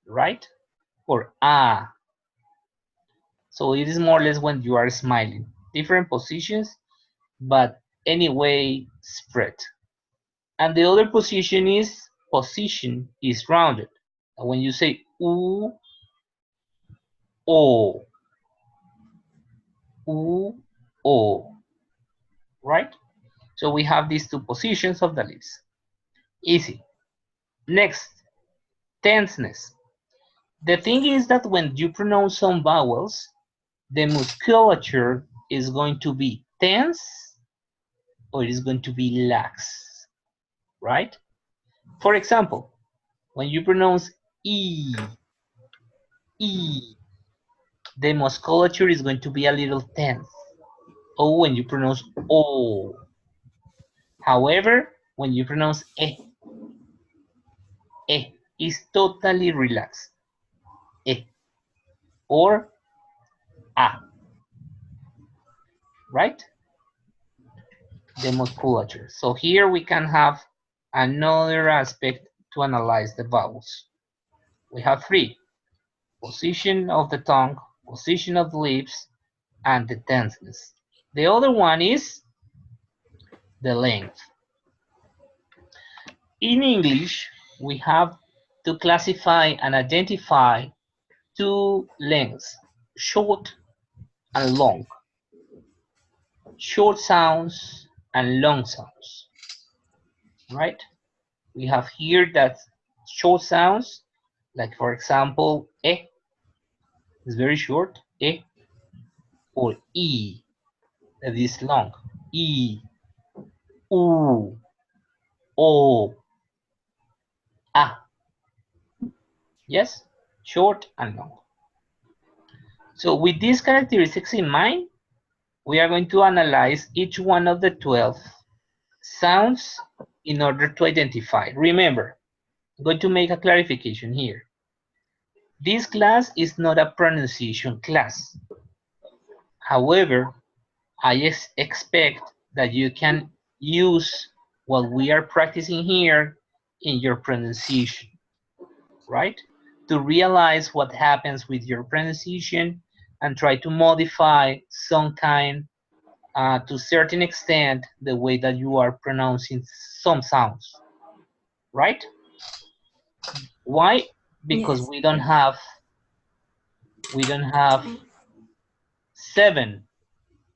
A: right? Or A. So it is more or less when you are smiling. Different positions, but anyway spread. And the other position is rounded. And when you say U, O, U, O, right? So we have these two positions of the lips. Easy. Next, tenseness. The thing is that when you pronounce some vowels, the musculature is going to be tense or it is going to be lax, right? For example, when you pronounce E, the musculature is going to be a little tense. Or when you pronounce O. However, when you pronounce is totally relaxed. Or A. Right? The musculature. So here we can have another aspect to analyze the vowels. We have three: position of the tongue, position of the lips, and the tenseness. The other one is the length. In English, we have to classify and identify two lengths, short and long. Short sounds and long sounds, right? We have here that short sounds, like for example, is very short, or E, that is long, E, U, O, A. Yes, short and long. So with these characteristics in mind, we are going to analyze each one of the 12 sounds in order to identify. Remember, I'm going to make a clarification here. This class is not a pronunciation class. However, I expect that you can use what we are practicing here in your pronunciation, right? To realize what happens with your pronunciation and try to modify some kind, to a certain extent, the way that you are pronouncing some sounds, right? Why? Because
F: Yes.
A: we don't have 7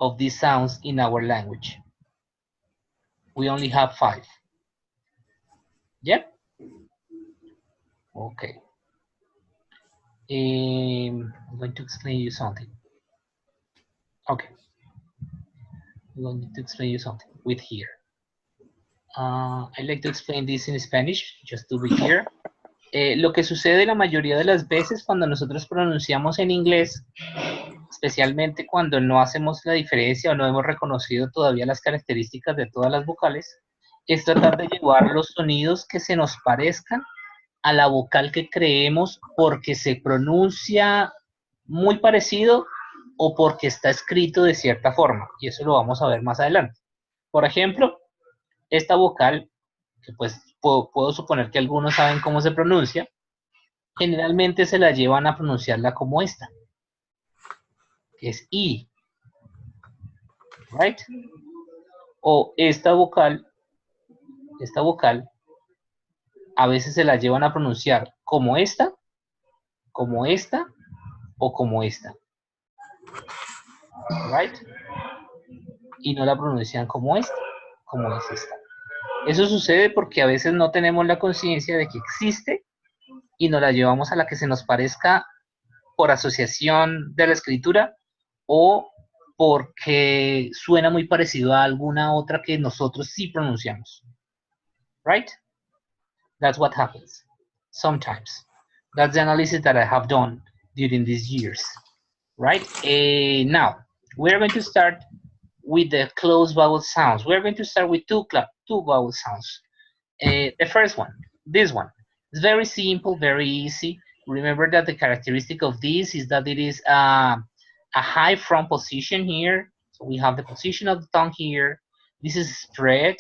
A: of these sounds in our language. We only have 5. Yep. Okay. I'm going to explain you something. Okay. I'm going to explain you something with here. I like to explain this in Spanish, just to be clear. Lo que sucede la mayoría de las veces cuando nosotros pronunciamos en inglés, especialmente cuando no hacemos la diferencia o no hemos reconocido todavía las características de todas las vocales, es tratar de llevar los sonidos que se nos parezcan a la vocal que creemos porque se pronuncia muy parecido o porque está escrito de cierta forma. Y eso lo vamos a ver más adelante. Por ejemplo, esta vocal, que pues puedo suponer que algunos saben cómo se pronuncia, generalmente se la llevan a pronunciarla como esta, que es I, right? O esta vocal, a veces se la llevan a pronunciar como esta, o como esta, right? Y no la pronuncian como esta, como es esta. Eso sucede porque a veces no tenemos la conciencia de que existe y nos la llevamos a la que se nos parezca por asociación de la escritura o porque suena muy parecido a alguna otra que nosotros sí pronunciamos. Right? That's what happens sometimes. That's the analysis that I have done during these years. Right? Now, we're going to start with the closed vowel sounds. We're going to start with two vowel sounds. The first one, this one, it's very simple, very easy. Remember that the characteristic of this is that it is a high front position here. So we have the position of the tongue here. This is spread.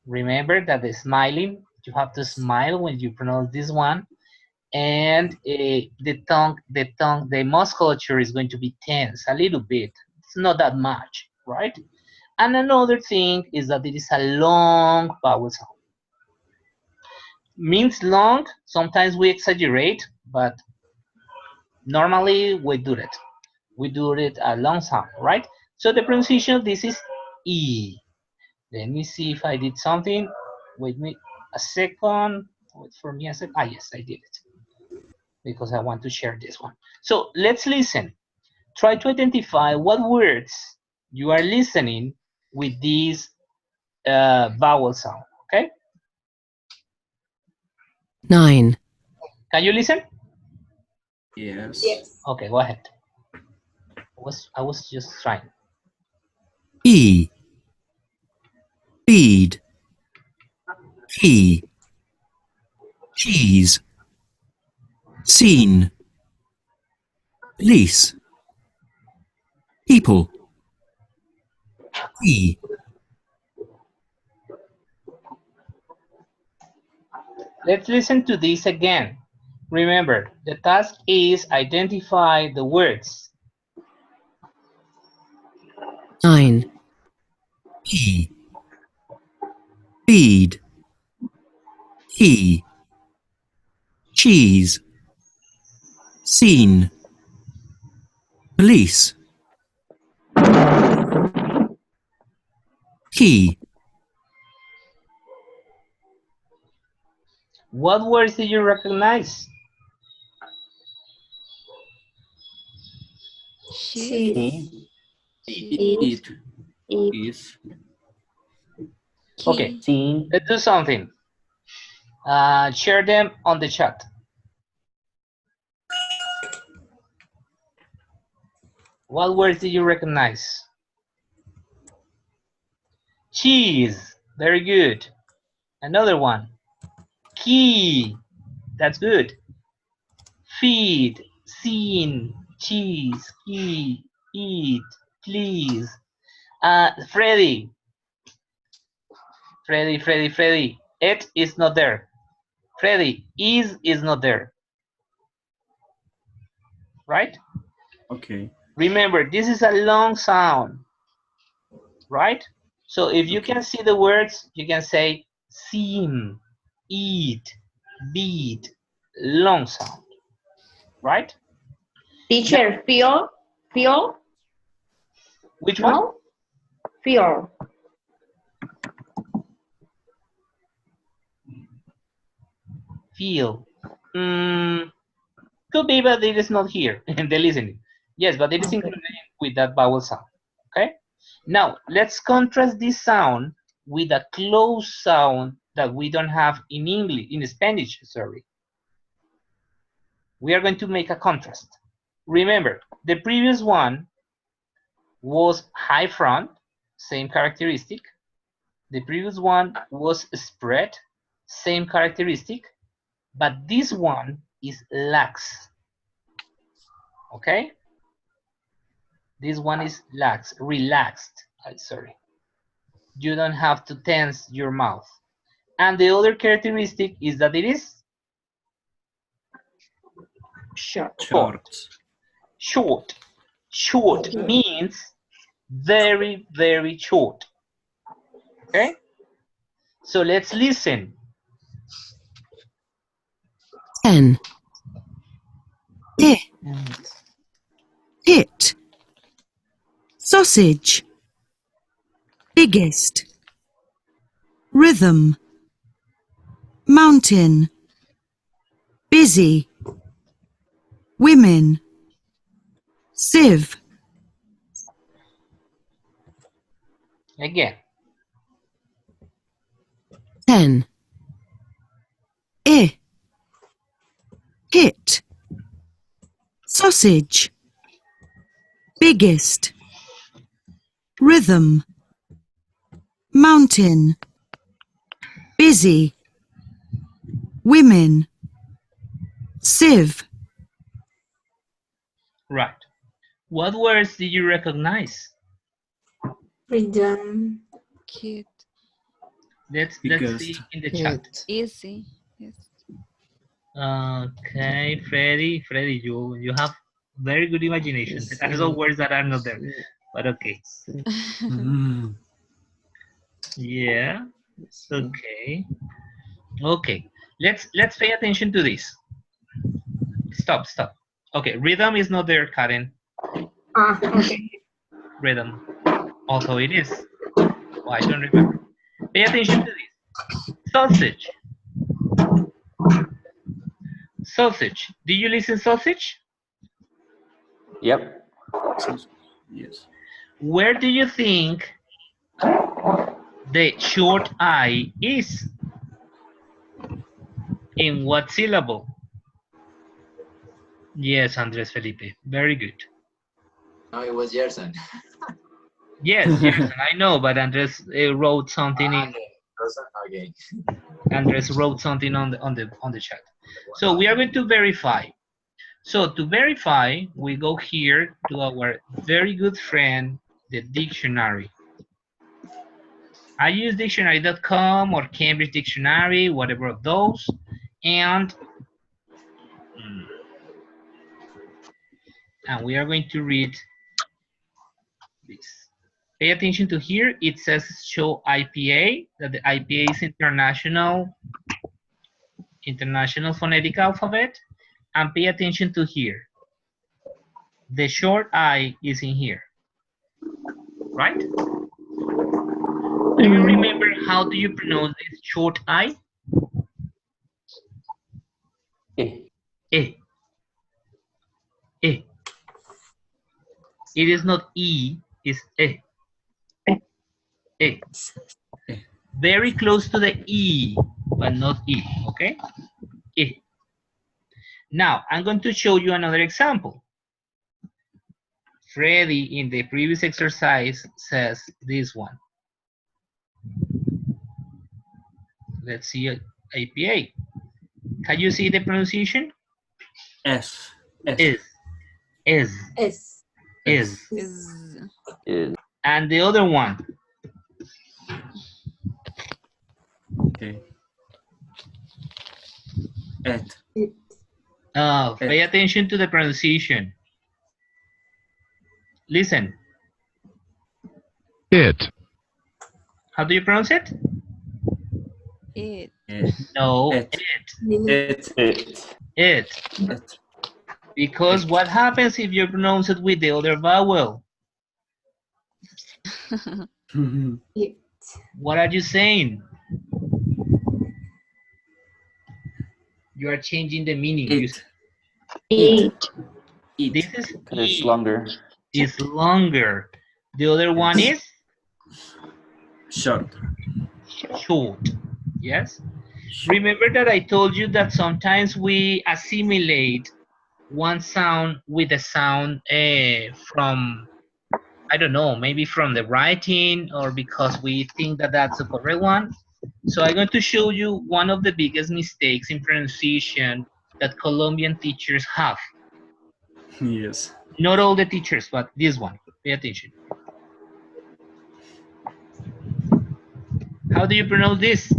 A: Remember that the smiling, you have to smile when you pronounce this one. And the musculature is going to be tense a little bit. It's not that much, right? And another thing is that it is a long vowel sound. Means long, sometimes we exaggerate, but normally we do it. We do it a long sound, right? So the pronunciation of this is E. Let me see if I did something. Wait me a second. Wait for me a second. Ah, yes, I did it. Because I want to share this one. So let's listen. Try to identify what words you are listening with this vowel sound, okay?
L: 9,
A: Can you listen?
B: Yes.
F: Yes.
A: Okay, go ahead. I was just trying.
L: E, feed, key, cheese, scene, police, people, key,
A: Let's listen to this again. Remember, the task is identify the words.
L: 9, E, feed, key, cheese, scene, police, key,
A: What words did you recognize?
F: She.
B: It is
A: Okay,
D: Seen.
A: let's do something. Share them on the chat. What words did you recognize? Cheese, very good. Another one. Key, that's good. Feed, scene, cheese, key, eat, please. Freddy. It is not there. Freddy, is not there. Right?
B: okay.
A: Remember, this is a long sound. Right? So if you can see the words, you can say seem, eat, beat, long sound. Right?
I: Teacher, feel?
A: Which one?
I: No? Feel.
A: Feel. Could be, but it is not here in the listening. Yes, but it is included with that vowel sound. Okay? Now, let's contrast this sound with a closed sound that we don't have in English, in Spanish, sorry. We are going to make a contrast. Remember, the previous one was high front, same characteristic. The previous one was spread, same characteristic. but this one is lax. Okay? This one is lax, relaxed. Sorry. You don't have to tense your mouth. And the other characteristic is that it is
I: Short.
A: Short. Short means very, very short. Okay? So let's listen.
L: 10. Hit. Sausage. Biggest. Rhythm. Mountain. Busy. Women. Sieve.
A: Again.
L: 10. Hit. Sausage. Biggest. Rhythm. Mountain. Busy. Women. Sieve.
A: Right. What words did you recognize?
F: Rhythm.
H: Cute.
A: Let's see in the chat.
H: Easy. Yes.
A: Okay, Freddy, you have very good imagination. There are some words that are not there, but okay. Yeah. Okay. Okay. Let's pay attention to this. Stop. Okay, rhythm is not there, Karen.
F: Okay.
A: Rhythm. Although it is. Oh, I don't remember. Pay attention to this. Sausage. Sausage. Do you listen sausage?
D: Yep.
B: Yes.
A: Where do you think the short I is? In what syllable? Yes, Andres Felipe. Very good.
E: No, it was Gerson.
A: Yes, Gerson, I know, but Andres wrote something in.
E: Okay.
A: Andres wrote something on the chat. So we are going to verify. So to verify, we go here to our very good friend, the dictionary. I use dictionary.com or Cambridge Dictionary, whatever of those, and we are going to read this. Pay attention to here. It says show IPA, that the IPA is International Phonetic Alphabet, and pay attention to here. The short I is in here, right? Do you remember how do you pronounce this short I? Eh. It is not E, it's eh. Eh. Very close to the E, but not E, okay? Eh. Now, I'm going to show you another example. Freddy, in the previous exercise, says this one. Let's see APA. Can you see the pronunciation?
B: F.
A: Is. And the other one?
B: Okay. Et.
A: Pay attention to the pronunciation. Listen.
M: It.
A: How do you pronounce it?
H: It.
A: No,
B: It.
A: Because what happens if you pronounce it with the other vowel? What are you saying? You are changing the meaning.
I: It.
A: This is
D: It's longer.
A: Is longer. The other one is
B: short.
A: Yes. Remember that I told you that sometimes we assimilate one sound with a sound from, I don't know, maybe from the writing or because we think that that's the correct one. So I'm going to show you one of the biggest mistakes in pronunciation that Colombian teachers have.
B: Yes.
A: Not all the teachers, but this one. Pay attention. How do you pronounce this?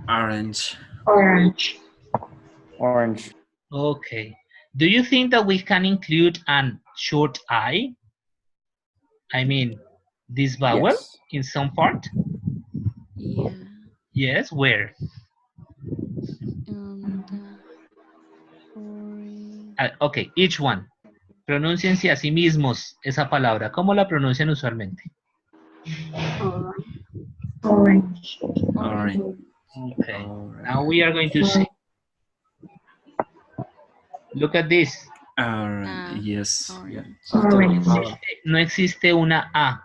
B: Orange.
I: Orange.
D: Orange.
A: Okay. Do you think that we can include an short I? I mean, this vowel
D: Yes.
A: in some part?
H: Yeah.
A: Yes, where?
H: Orange.
A: Ok, each one. Pronúnciense a sí mismos esa palabra. ¿Cómo la pronuncian usualmente?
I: Orange.
B: Orange.
A: Okay. Now we are going to see. Look at this.
B: Orange. Yes. Yeah.
I: Orange.
A: No existe una A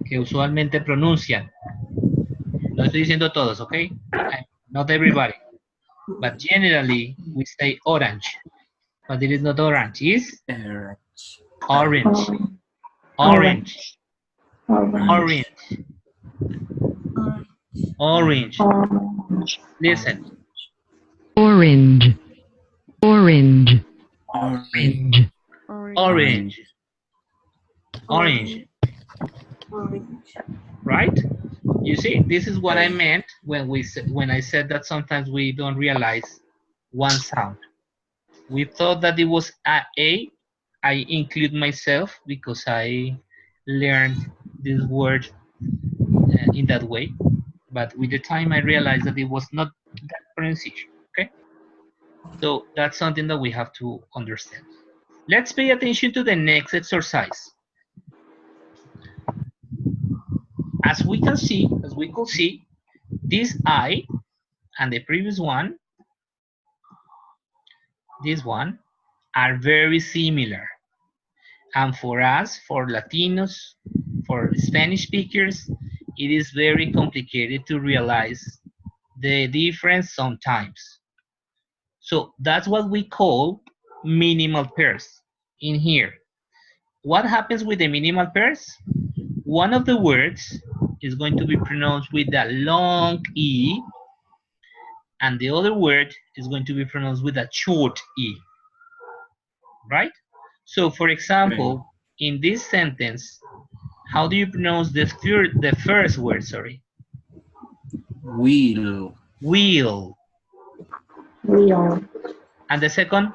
A: que usualmente pronuncian. No estoy diciendo todos, ¿ok? Not everybody. But generally, we say orange. But it is not orange. It's orange. Orange. Orange. Orange. Listen.
L: Orange. Orange.
B: Orange.
A: Orange. Orange. Right? You see, this is what I meant when I said that sometimes we don't realize one sound. We thought that it was A. I include myself because I learned this word in that way. But with the time, I realized that it was not that pronunciation. Okay? So that's something that we have to understand. Let's pay attention to the next exercise. As we could see, this I and the previous one, this one, are very similar. And for us, for Latinos, for Spanish speakers, it is very complicated to realize the difference sometimes. So that's what we call minimal pairs in here. What happens with the minimal pairs? One of the words is going to be pronounced with a long E, and the other word is going to be pronounced with a short E, right? So for example, in this sentence, how do you pronounce the first word, sorry?
B: Wheel.
A: Wheel.
I: Wheel.
A: And the second?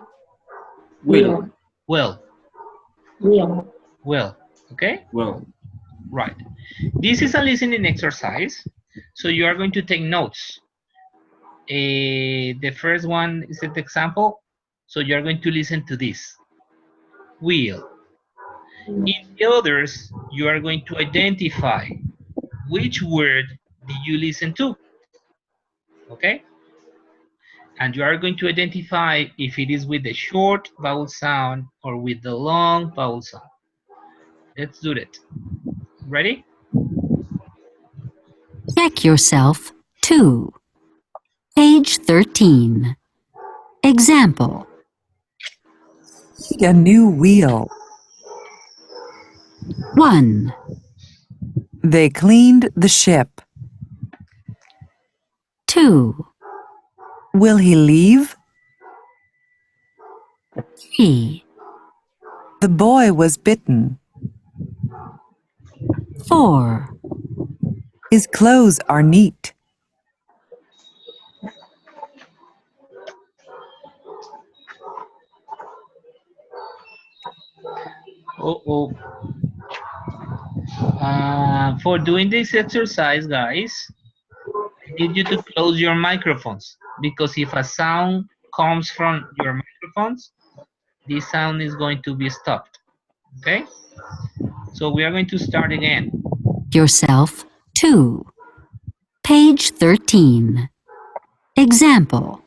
B: Wheel.
A: Well.
I: Wheel.
A: Well, okay?
B: Well.
A: Right. This is a listening exercise, so you are going to take notes. The first one is an example, so you're going to listen to this. Wheel. In the others, you are going to identify which word did you listen to, okay? And you are going to identify if it is with the short vowel sound or with the long vowel sound. Let's do it. Ready?
L: Check yourself 2. Page 13. Example.
M: Need a new wheel.
L: 1.
M: They cleaned the ship.
L: 2.
M: Will he leave?
L: 3.
M: The boy was bitten.
L: 4.
M: His clothes are neat.
A: For doing this exercise, guys, I need you to close your microphones, because if a sound comes from your microphones, this sound is going to be stopped. Okay? So we are going to start again.
L: Yourself 2. Page 13. Example.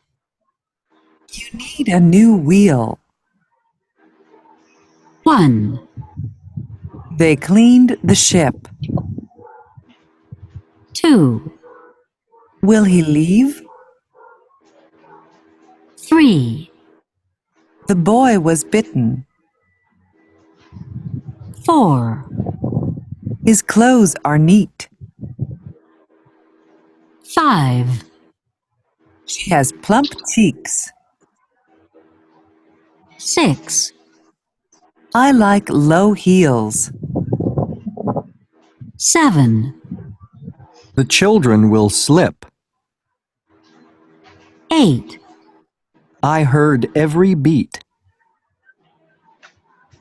M: You need a new wheel.
L: 1.
M: They cleaned the ship.
L: 2.
M: Will he leave?
L: 3.
M: The boy was bitten.
L: 4.
M: His clothes are neat.
L: 5,
M: She has plump cheeks.
L: 6,
M: I like low heels.
L: 7,
N: The children will slip.
L: 8,
N: I heard every beat.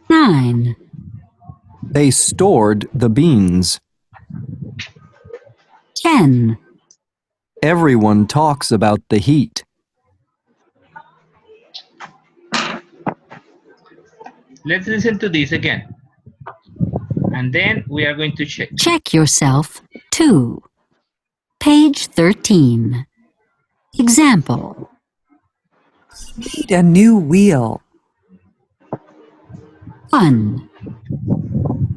L: 9,
N: They stored the beans.
L: 10.
N: Everyone talks about the heat.
A: Let's listen to this again. And then we are going to check.
L: Check yourself 2. Page 13. Example.
M: Need a new wheel.
L: 1,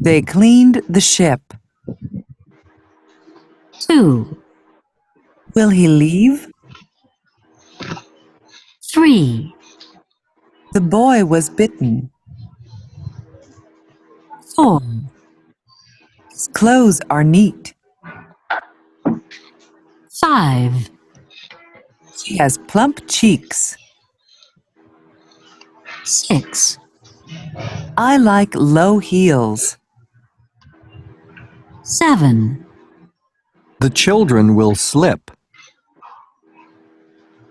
M: They cleaned the ship.
L: 2,
M: Will he leave?
L: 3,
M: The boy was bitten.
L: 4,
M: His clothes are neat.
L: 5,
M: She has plump cheeks.
L: 6,
M: I like low heels.
L: 7,
N: The children will slip.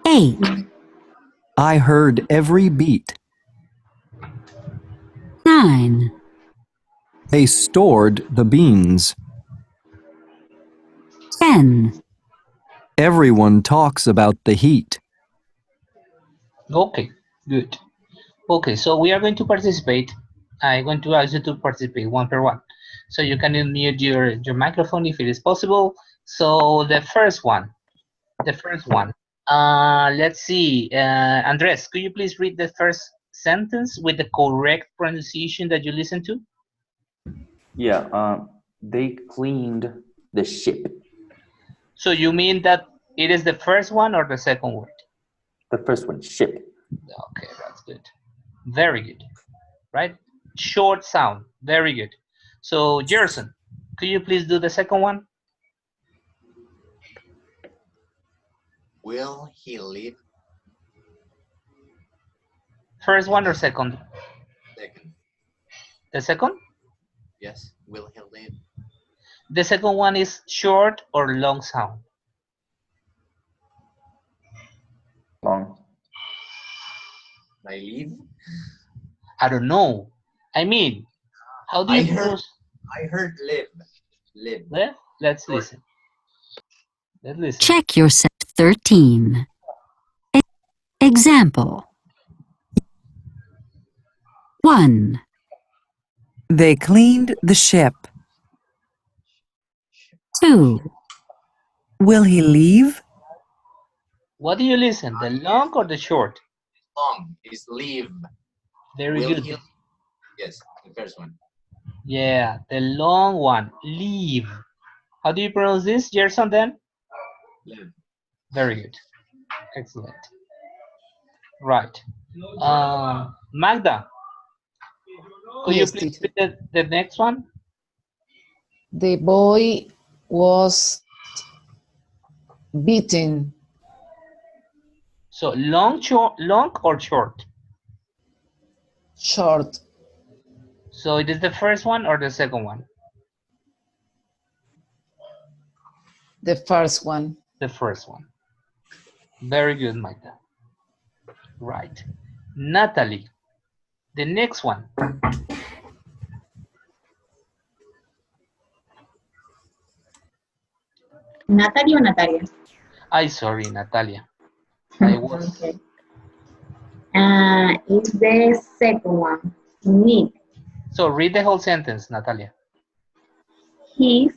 L: 8,
N: I heard every beat.
L: 9,
N: They stored the beans.
L: 10.
N: Everyone talks about the heat.
A: Okay, good. Okay, so we are going to participate. I'm going to ask you to participate one per one. So you can unmute your microphone if it is possible. So the first one. Let's see. Andres, could you please read the first sentence with the correct pronunciation that you listened to?
D: Yeah. They cleaned the ship.
A: So you mean that it is the first one or the second word?
D: The first one, ship.
A: Okay, that's good. Very good. Right? Short sound. Very good. So Gerson, could you please do the second one?
E: Will he live?
A: First one or second?
E: Second.
A: The second?
E: Yes. Will he live?
A: The second one is short or long sound?
D: Long.
E: I live?
A: I don't know. I mean, how do you pronounce?
E: I heard live. Live.
A: Let's listen. Let's listen.
L: Check yourself 13. Example. 1,
M: They cleaned the ship.
L: 2,
M: Will he leave?
A: What do you listen? The long or the short?
E: Long is live.
A: Very
E: Will
A: good.
E: he? Yes, the first one.
A: Yeah, the long one. Leave. How do you pronounce this, Gerson, then?
E: Live.
A: Very good. Excellent. Right. Magda, could you
C: Yes,
A: please
C: teacher.
A: read the next one?
C: The boy was beaten.
A: So long or short?
C: Short.
A: So it is the first one or the second one?
C: The first one.
A: The first one. Very good, Magda. Right. Natalie, the next one.
I: Natalie or Natalia?
A: Sorry, Natalia. I was.
I: Okay. Is the second one. Neat.
A: So read the whole sentence, Natalia.
I: His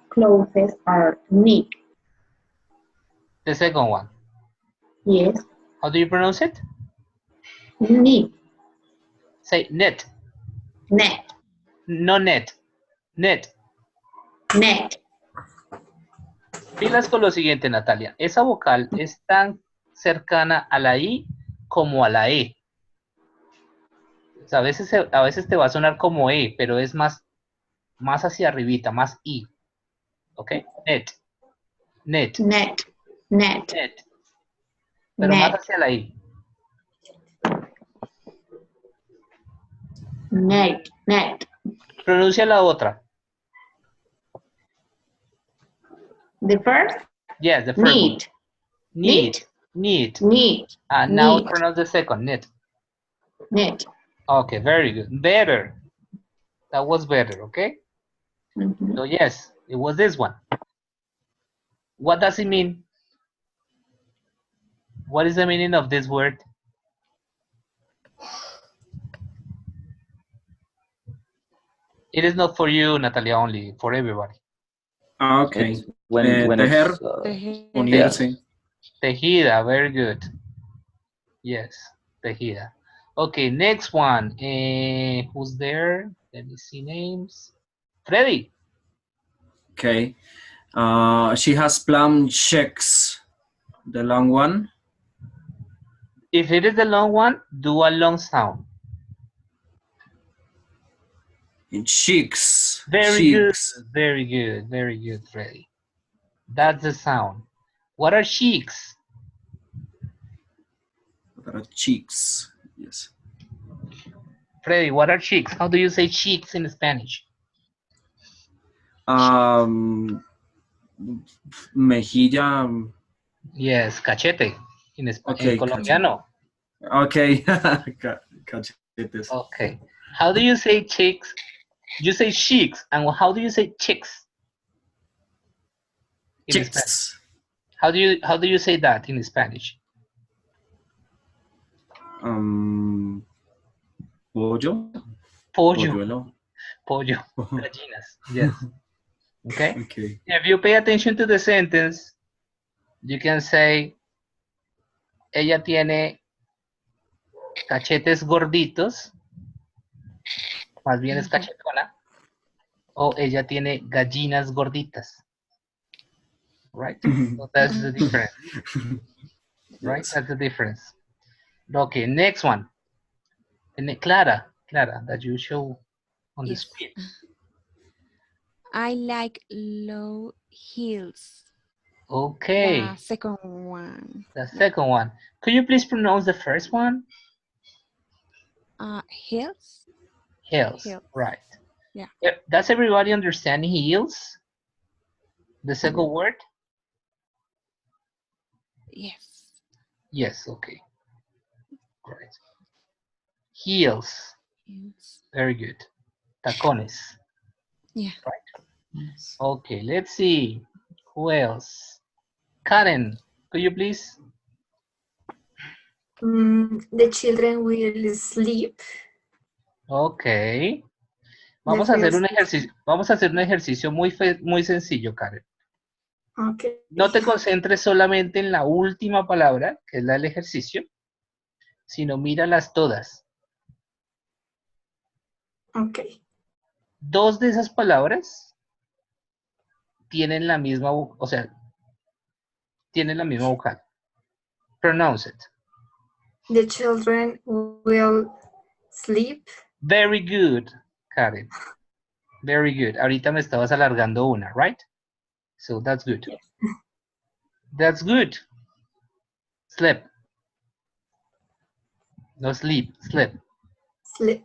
I: clothes are neat.
A: The second one.
I: Yes.
A: How do you pronounce it?
I: Neat.
A: Say net.
I: Net.
A: No net. Net.
I: Net.
A: Pilas con lo siguiente, Natalia. Esa vocal es tan cercana a la I como a la E. O sea, a veces te va a sonar como E, pero es más hacia arribita, más I. ¿Ok? Net. Net.
I: Net. Net.
A: Net. Pero más
I: Net.
A: hacia la I.
I: Net. Net.
A: Pronuncia la otra.
I: The first.
A: Yes, the first one.
I: Neat.
A: Neat. Neat.
I: Neat.
A: And now
I: Neat.
A: pronounce the second. Net.
I: Net.
A: Okay, very good. Better. That was better, okay?
I: Mhm.
A: So yes, it was this one. What does it mean? What is the meaning of this word? It is not for you, Natalia, only, for everybody.
B: Okay.
D: It's when
B: Tejer,
D: it's
B: unirse.
A: Tejida, very good. Yes, tejida. Okay, next one. Who's there? Let me see names. Freddy.
B: Okay. She has plum checks. The long one.
A: If it is the long one, do a long sound.
B: Cheeks.
A: Very
B: Cheeks.
A: good, very good, very good, Freddy. That's the sound. What are cheeks?
B: What are cheeks? Yes.
A: Freddy, what are cheeks? How do you say cheeks in Spanish?
B: Mejilla.
A: Yes, cachete in
B: Okay,
A: colombiano.
B: Okay. Cachetes.
A: Okay. How do you say cheeks? You say cheeks, and how do you say chicks? In
B: Chicks.
A: Spanish. How do you say that in Spanish?
B: Pollo.
A: Pollo. Pollo. Gallinas. Yes. Okay?
B: Okay.
A: If you pay attention to the sentence, you can say, ella tiene cachetes gorditos, más bien es cachetona, o ella tiene gallinas gorditas. Right? So that's the difference. Right?
B: Yes.
A: That's the difference. Okay, next one. And Clara, that you show on the
H: Yes.
A: screen.
H: I like low heels.
A: Okay.
H: The second one.
A: The second one. Could you please pronounce the first one?
H: Heels.
A: Heels.
H: Heels.
A: Right.
H: Yeah.
A: Does everybody understand heels? The second word?
H: Yes.
A: Yes, okay. Right. Heels.
H: Heels.
A: Very good. Tacones.
H: Yeah.
A: Right. Okay, let's see. Who else? Karen, could you please?
F: The children will sleep.
A: Okay. Vamos a hacer un ejercicio muy sencillo, Karen.
F: Okay.
A: No te concentres solamente en la última palabra, que es la del ejercicio, sino míralas todas.
F: Okay.
A: Dos de esas palabras tienen la misma, o sea, tienen la misma vocal. Pronounce it.
F: The children will sleep.
A: Very good, Karen. Very good. Ahorita me estabas alargando una, right? So that's good.
F: Yes.
A: That's good. Sleep. No sleep, sleep.
F: Sleep.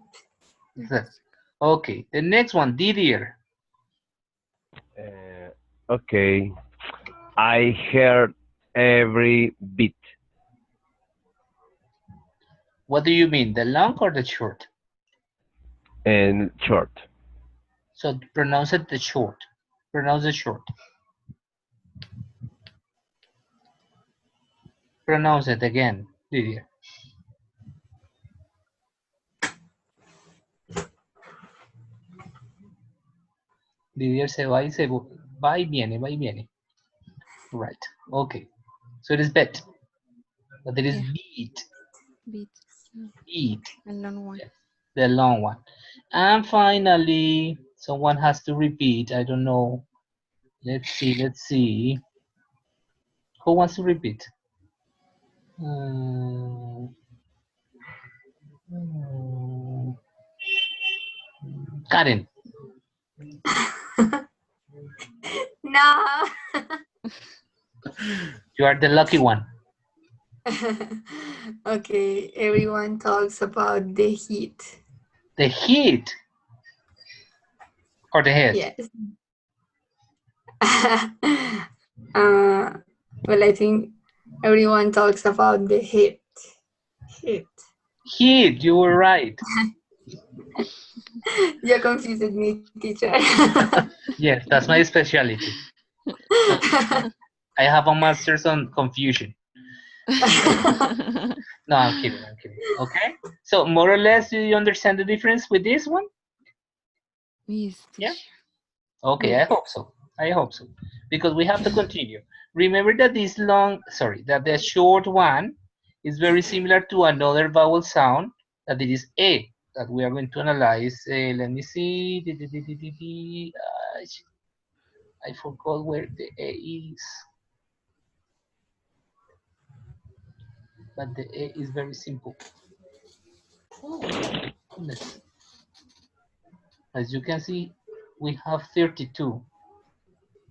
A: Sleep. Okay, the next one, Didier.
K: Okay. I heard every bit.
A: What do you mean, the long or the short?
K: And short.
A: So pronounce it the short. Pronounce it short. Pronounce it again, Didier. Didier se va y viene, va y viene. Right. Okay. So it is bet. But it is beat.
H: Beat.
A: Beat.
H: A long one.
A: Yes, the long one. And finally, someone has to repeat. I don't know. Let's see. Who wants to repeat? Karen.
F: No.
A: You are the lucky one.
F: Okay, everyone talks about the heat.
A: The heat or the head?
F: Yes. Well, I think everyone talks about the heat. Heat.
A: Heat, you were right.
F: You confused me, teacher.
A: Yes, that's my specialty. I have a master's on confusion. No, I'm kidding, I'm kidding. Okay? So more or less, do you understand the difference with this one?
H: Yes,
A: Yeah?
H: teacher.
A: Okay, I hope so. I hope so. Because we have to continue. Remember that that the short one is very similar to another vowel sound that it is A, that we are going to analyze. Let me see. I forgot where the A is. But the A is very simple. Oh, goodness. As you can see, we have 32.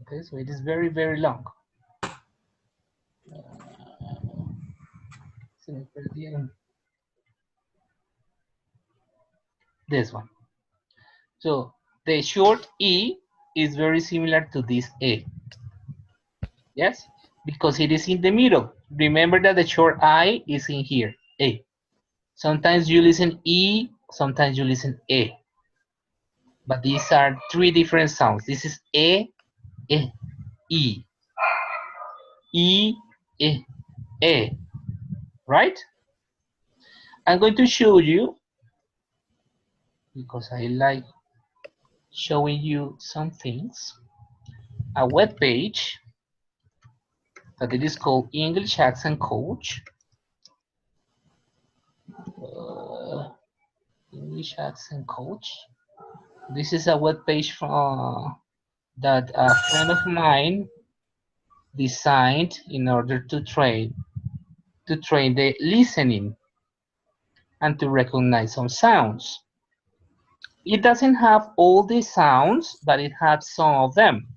A: Okay, so it is very, very long. Se me perdieron. This one. So the short E is very similar to this A. Yes? Because it is in the middle. Remember that the short I is in here, A. Sometimes you listen E, sometimes you listen A. But these are three different sounds. This is E, E, E. E, E, E. Right? I'm going to show you, because I like showing you some things, a web page that it is called English Accent Coach. English Accent Coach. This is a web page from that a friend of mine designed in order to train the listening and to recognize some sounds. It doesn't have all the sounds, but it has some of them,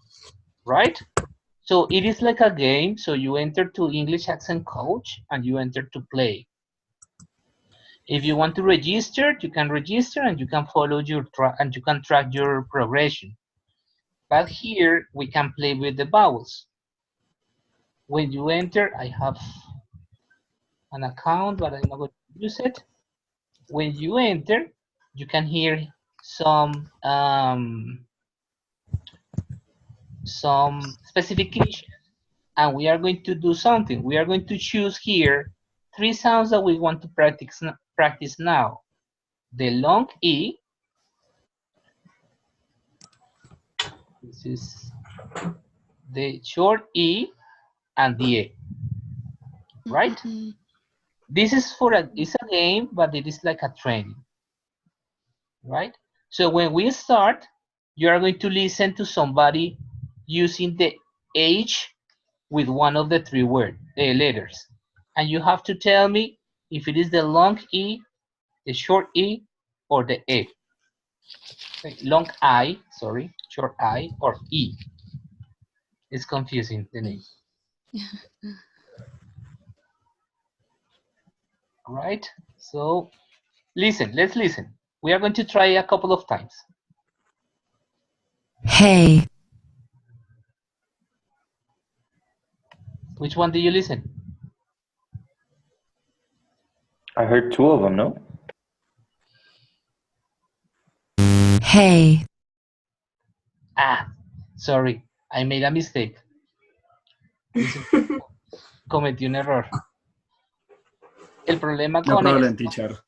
A: right? So it is like a game. So you enter to English Accent Coach and you enter to play. If you want to register, you can register and you can follow and you can track your progression. But here we can play with the vowels. When you enter, I have an account, but I'm not going to use it. When you enter, you can hear some specifications, and we are going to do something. We are going to choose here 3 sounds that we want to practice now. The long E. This is the short E and the A. Right? This is it's a game, but it is like a training. Right? So when we start, you are going to listen to somebody using the H with one of the 3 letters. And you have to tell me if it is the long E, the short E, or the A. Okay, long I, sorry, short I, or E. It's confusing, the name. All right, so listen, let's listen. We are going to try a couple of times.
M: Hey.
A: Which one do you listen?
D: I heard 2 of them, no?
M: Hey.
A: Ah, sorry, I made a mistake. Cometí un error. El problema
B: No
A: con
B: problem,
A: esto,
B: teacher.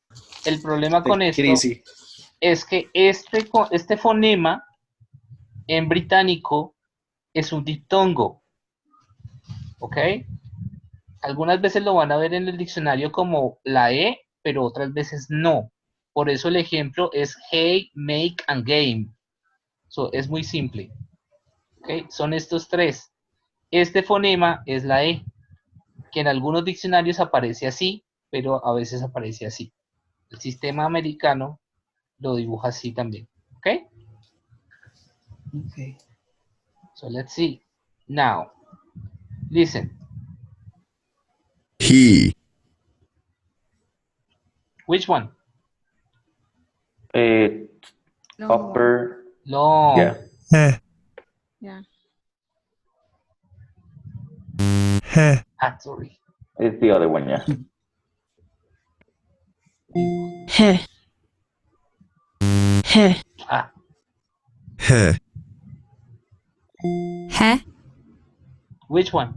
A: el problema con
B: Take it
A: esto
B: easy.
A: es que este fonema en británico es un diptongo, ¿ok? Algunas veces lo van a ver en el diccionario como la E, pero otras veces no. Por eso el ejemplo es hey, make, and game. So, es muy simple. ¿Okay? Son estos 3. Este fonema es la E, que en algunos diccionarios aparece así, pero a veces aparece así. El sistema americano lo dibuja así también. ¿Ok?
B: Okay.
A: So, let's see. Now, listen.
O: He.
A: Which one?
D: Long upper.
A: Long.
D: Yeah.
H: Yeah.
A: Sorry.
D: It's the other one, yeah.
C: He. He.
O: He.
L: He.
A: Which one?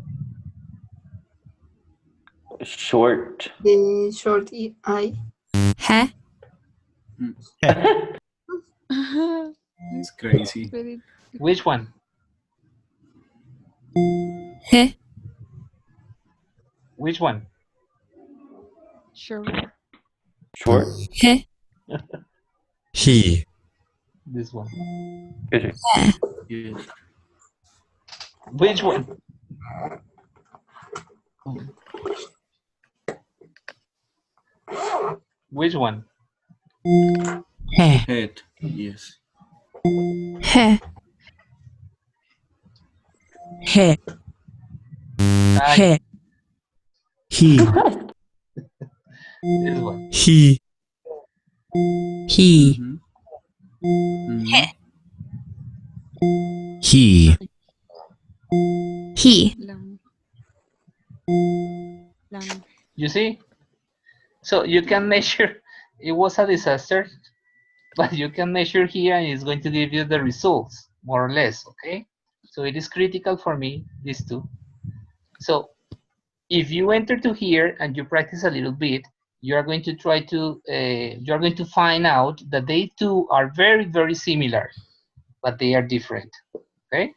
D: Short.
F: The short I.
L: He.
B: It's crazy.
A: Which one?
L: He.
A: Which one?
H: Sure.
D: Short.
L: He.
O: He.
A: This one.
B: Yeah.
A: Which one? Which one?
C: He.
B: Head. Yes.
C: He. He. He.
O: He.
A: This one.
O: He.
L: He.
O: He.
L: He.
H: Long. Long.
A: You see? So you can measure, it was a disaster, but you can measure here and it's going to give you the results, more or less, okay? So it is critical for me, these two. So if you enter to here and you practice a little bit, you are going to try to, you are going to find out that they two are very, very similar, but they are different, okay?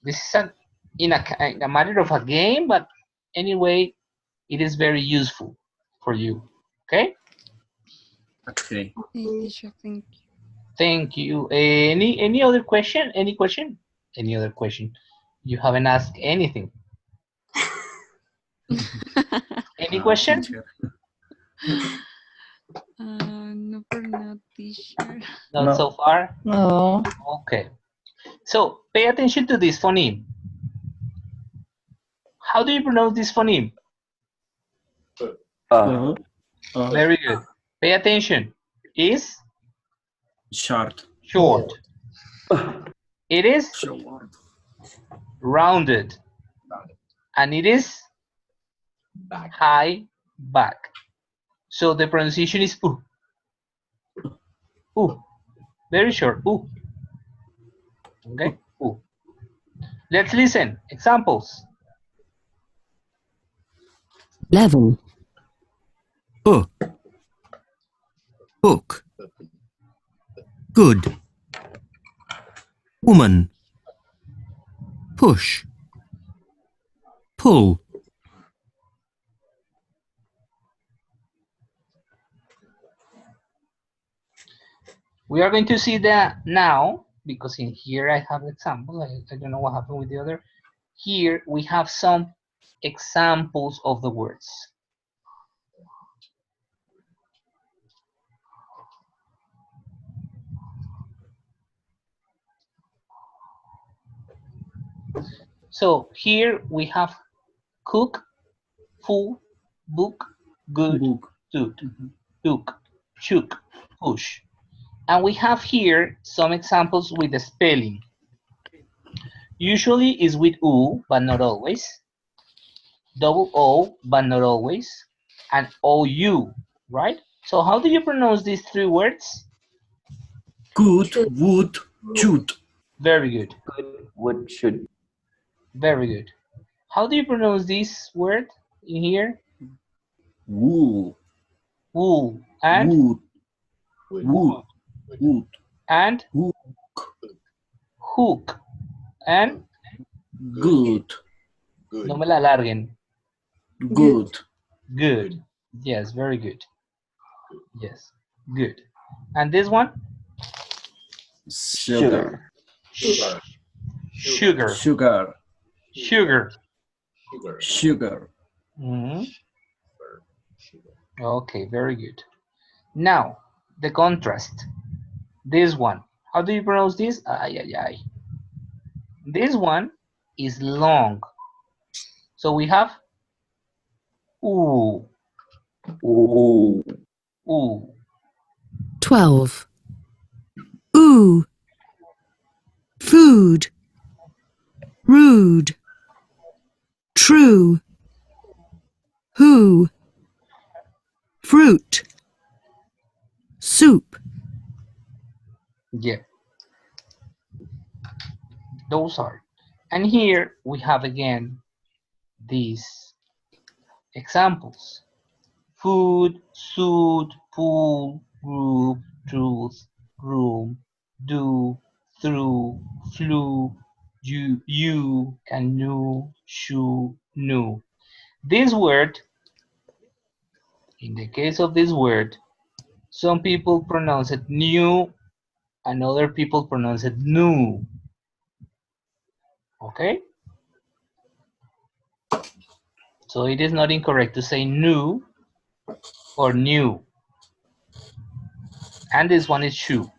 A: This is in a matter of a game, but anyway, it is very useful for you, okay?
B: Okay.
H: Okay, teacher, thank you.
A: Thank you. Any other question? Any question? Any other question? You haven't asked anything. Any question?
H: No, for not teacher.
A: Not
B: No.
A: so far?
C: No.
A: Okay. So pay attention to this phoneme. How do you pronounce this phoneme? Very good. Pay attention. Is
B: Short.
A: short. It is
B: Short.
A: rounded. And it is high back. So the pronunciation is oo. Ooh. Very short. Ooh. Okay. Ooh. Let's listen. Examples.
L: Level.
O: Hook. Good. Woman. Push. Pull.
A: We are going to see that now, because in here I have examples. I don't know what happened with the other. Here we have some examples of the words. So here we have cook, full, book, good, toot, took, chook, push. And we have here some examples with the spelling. Usually is with U, but not always. Double O, but not always. And OU, right? So how do you pronounce these three words?
B: Good, would, should.
A: Very good.
D: Good, would, should.
A: Very good. How do you pronounce this word in here?
B: Wool.
A: Wool. And?
B: Wood. Wood. Wood.
A: And?
B: Hook.
A: Hook. And?
B: Good.
A: No me la alarguen.
B: Good.
A: Good. Yes, very good. Yes, good. And this one?
B: Sugar.
A: Sugar.
B: Sugar.
A: Sugar.
B: Sugar.
A: Mm-hmm. Okay, very good. Now, the contrast. This one. How do you pronounce this? Ay, ay, ay. This one is long. So we have Ooh.
D: Ooh.
A: Ooh.
C: 12. Ooh. Food. Rude. True. Who. Fruit. Soup.
A: Yeah. Those are. And here we have again these examples. Food, suit, pool, group, truth, room, do, through, flew, you, canoe, shoe, knew. This word, in the case of this word, some people pronounce it new and other people pronounce it new. Okay? So it is not incorrect to say new or new. And this one is shoe.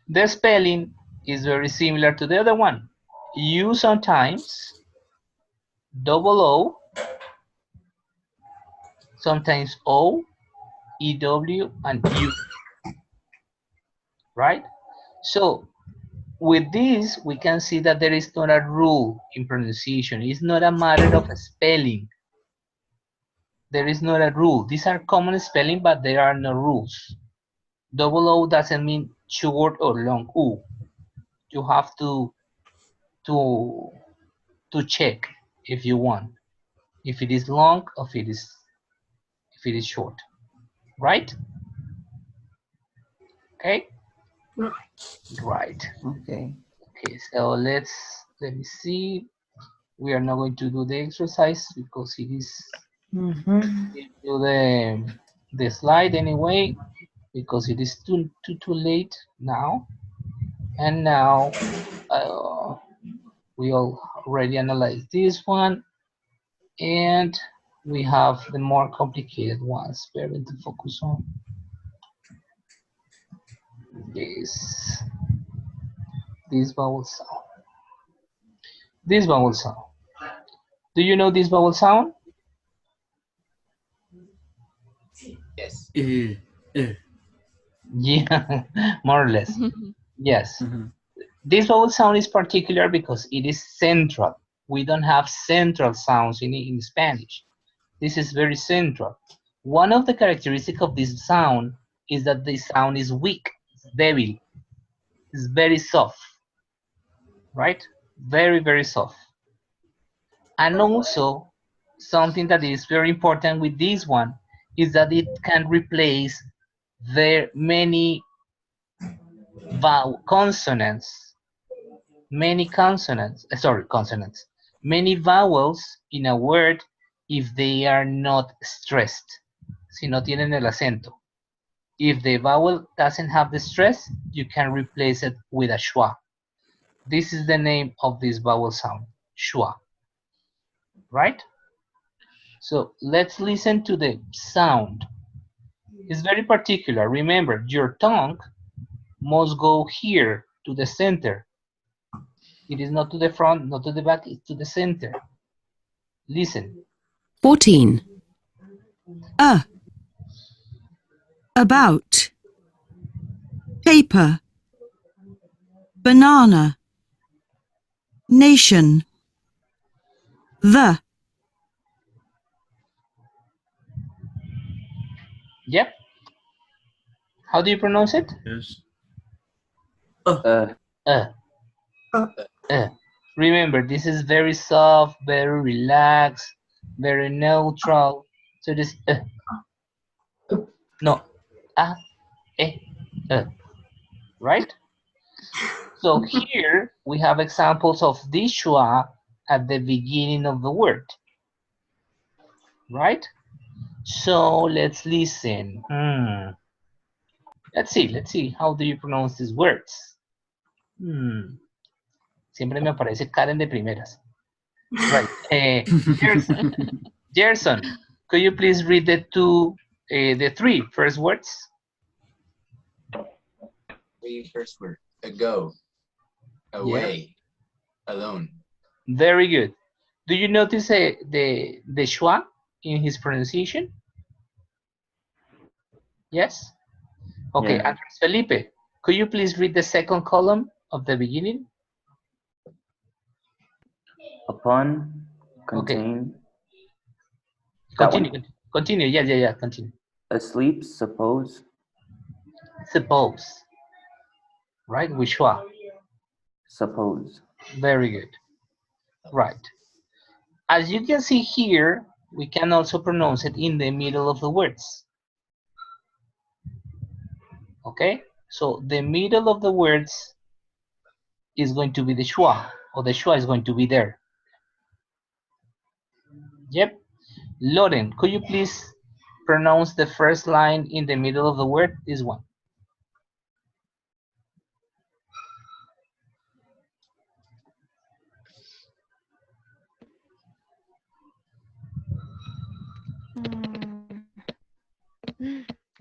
A: The spelling is very similar to the other one. You sometimes double O, sometimes O, EW, and U, right? So with this, we can see that there is not a rule in pronunciation. It's not a matter of spelling. There is not a rule. These are common spelling, but there are no rules. Double O doesn't mean short or long U. You have to to check if you want, if it is long or if it is short, right? Okay, right.
B: Okay.
A: Okay, so let me see. We are not going to do the exercise because it is do the slide anyway because it is too late now. And now we already analyzed this one, and we have the more complicated ones. We're going to focus on this vowel sound. This vowel sound. Do you know this vowel sound?
E: Yes.
A: Yeah, more or less. Yes. This vowel sound is particular because it is central. We don't have central sounds in Spanish. This is very central. One of the characteristics of this sound is that the sound is weak, it's débil, it's very soft, right? Very, very soft. And also, something that is very important with this one is that it can replace the many consonants, many vowels in a word if they are not stressed, si no tienen el acento. If the vowel doesn't have the stress, you can replace it with a schwa. This is the name of this vowel sound, schwa, right? So let's listen to the sound. It's very particular. Remember, your tongue must go here to the center. It is not to the front, not to the back, it's to the center. Listen.
C: 14. About. Paper. Banana. Nation. The.
A: Yep. How do you pronounce it?
B: Yes.
A: Remember, this is very soft, very relaxed, very neutral. So this no, right? So here we have examples of this schwa at the beginning of the word, right? So let's listen. Let's see. How do you pronounce these words? Siempre me aparece Karen de primeras. Right. Gerson, could you please read the three first words?
E: The first word. Ago. Away. Alone.
A: Very good. Do you notice the schwa in his pronunciation? Yes? Okay,
D: Yeah.
A: Andres Felipe, could you please read the second column of the beginning?
D: Upon,
A: Okay,
D: contain. That
A: continue,
D: one?
A: continue. Yeah, continue.
D: Asleep, suppose.
A: Suppose, right? Which one?
D: Suppose.
A: Very good. Right. As you can see here, we can also pronounce it in the middle of the words. Okay? So the middle of the words is going to be the schwa, or the schwa is going to be there. Yep. Loren, could you please pronounce the first line in the middle of the word? This one.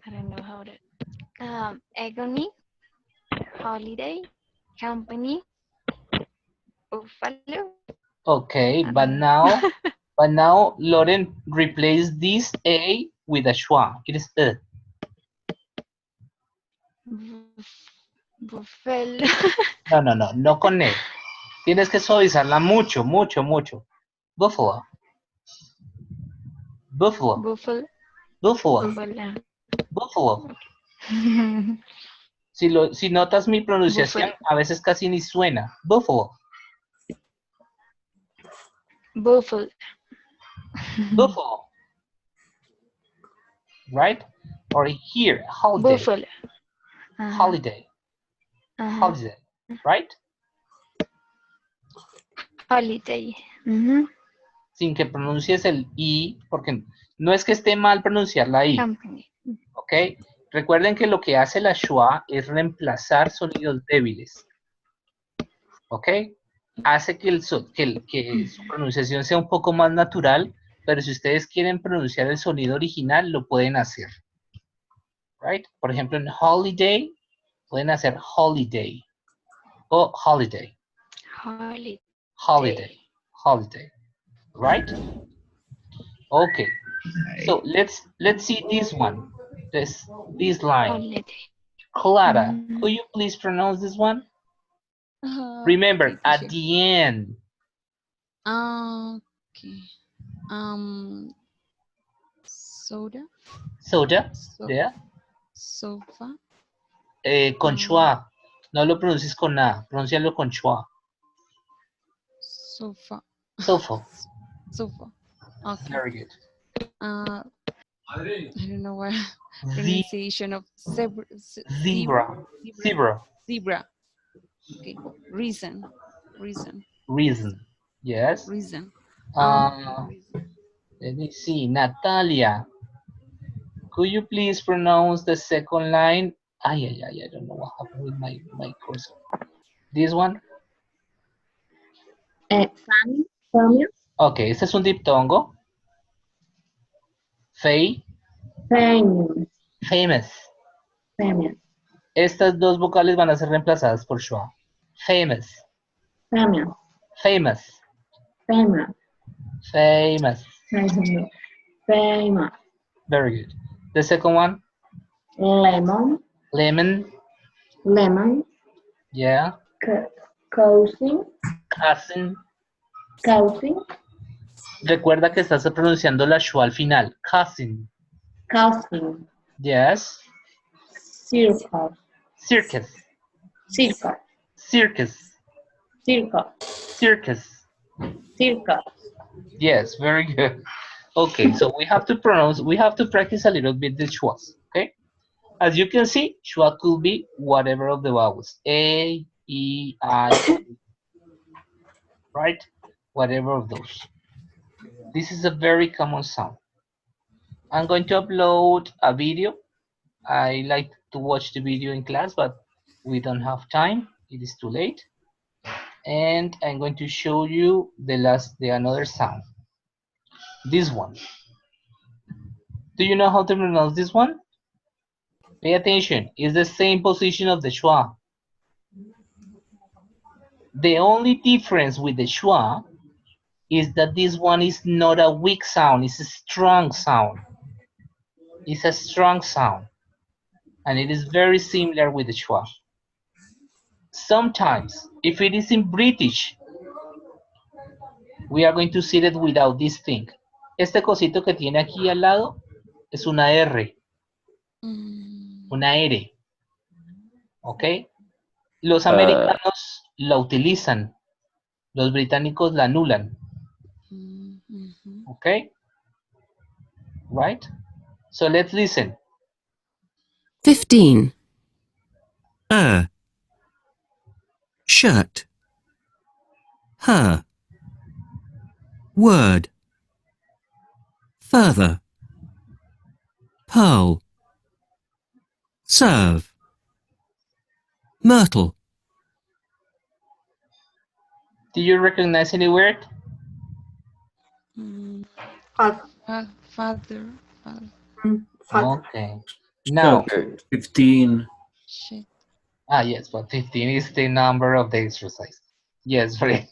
J: I don't know how to. Agony, holiday, company, buffalo.
A: Okay,
J: I
A: but
J: don't
A: now,
J: know.
A: Loren, replace this A with a schwa. It is E.
J: Buffalo.
A: No con E. Tienes que suavizarla mucho. Buffalo. Buffalo.
J: Buffalo.
A: Buffalo.
J: Buffalo.
A: Buffalo. Si notas mi pronunciación,
J: Buffalo.
A: a veces casi ni suena. Buffalo.
J: Buffalo.
A: Buffalo. Right? Or here, holiday.
J: Buffalo.
A: Holiday. Holiday. Right?
J: Holiday.
A: Sin que pronuncies el I, porque no es que esté mal pronunciar la I.
J: Company.
A: ¿Ok? Recuerden que lo que hace la schwa es reemplazar sonidos débiles. ¿Ok? Hace que su pronunciación sea un poco más natural, pero si ustedes quieren pronunciar el sonido original, lo pueden hacer. Right? Por ejemplo, en holiday, pueden hacer holiday o holiday. Holiday. Right? Okay. So let's see this one. This line.
J: Holiday.
A: Clara, could you please pronounce this one? Remember,
H: Okay,
A: at
H: teacher.
A: the end.
H: Okay. Soda.
A: Soda, yeah.
H: Sofa.
A: Con schwa. No lo pronuncies con A, pronuncialo con schwa.
H: Sofa.
A: Sofa.
H: Sofa. Okay.
A: Very good.
H: I don't know what pronunciation of zebra. Zebra. Okay. Reason.
A: Yes.
H: Reason.
A: Let me see. Natalia, could you please pronounce the second line? I don't know what happened with my cursor. This one?
I: Famous.
A: Ok, este es un diptongo. Famous. Estas dos vocales van a ser reemplazadas por schwa. Famous. Very good. The second one? Lemon. Yeah. Cousin. Recuerda que estás pronunciando la schwa al final. Cousin. Yes. Circus. Yes, very good. Okay, so we have to practice a little bit the schwas, okay? As you can see, schwa could be whatever of the vowels. A, E, I, right? Whatever of those. This is a very common sound. I'm going to upload a video. I like to watch the video in class, but we don't have time. It is too late. And I'm going to show you another sound. This one. Do you know how to pronounce this one? Pay attention. It's the same position of the schwa. The only difference with the schwa is that this one is not a weak sound, it's a strong sound. It's a strong sound. And it is very similar with the schwa. Sometimes, if it is in British, we are going to see it without this thing. Este cosito que tiene aquí al lado es una R, una R. ¿Ok? Los americanos la utilizan, los británicos la anulan. ¿Ok? Right? So let's listen.
C: 15.
O: Shirt. Her. Word. Further. Pearl. Serve. Myrtle.
A: Do you recognize any word?
H: Father.
A: Okay. Now,
B: 15.
H: Shit.
A: Yes, but 15 is the number of the exercise. Yes, right.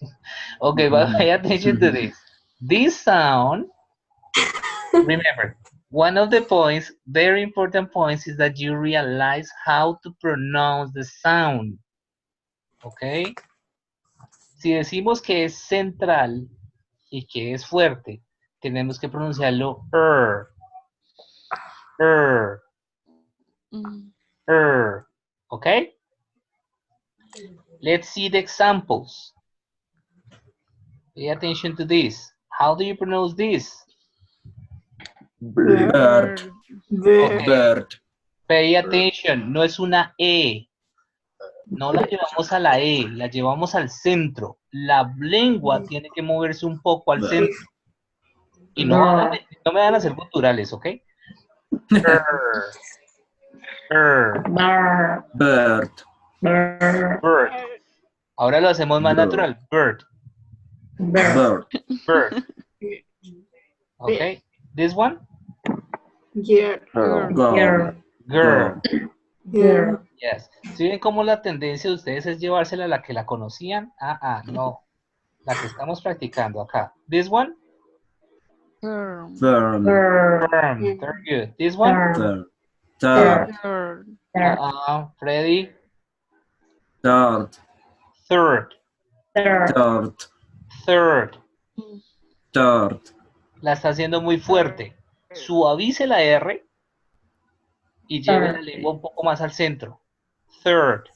A: Okay, but pay attention to this. This sound, remember, one of the points, very important points, is that you realize how to pronounce the sound. Okay? Si decimos que es central y que es fuerte, tenemos que pronunciarlo okay? Let's see the examples. Pay attention to this. How do you pronounce this?
B: Bird.
A: Okay.
B: Bird.
A: Pay attention, no es una E. No la llevamos a la E, la llevamos al centro. La lengua tiene que moverse un poco al centro. Y no me van a hacer culturales, ¿ok?
B: Bird.
A: Bird. Ahora lo hacemos más natural. Bird.
B: Bird.
A: Bird. Okay. This one?
B: Girl.
A: Girl. Yes. ¿Sí ven cómo la tendencia de ustedes es llevársela a la que la conocían? No. La que estamos practicando acá. This one?
B: Firm.
A: Firm. Very good. This one?
B: Third.
A: Freddy?
B: Third.
A: Third. La está haciendo muy fuerte. Suavice la R y lleve la lengua un poco más al centro. Third.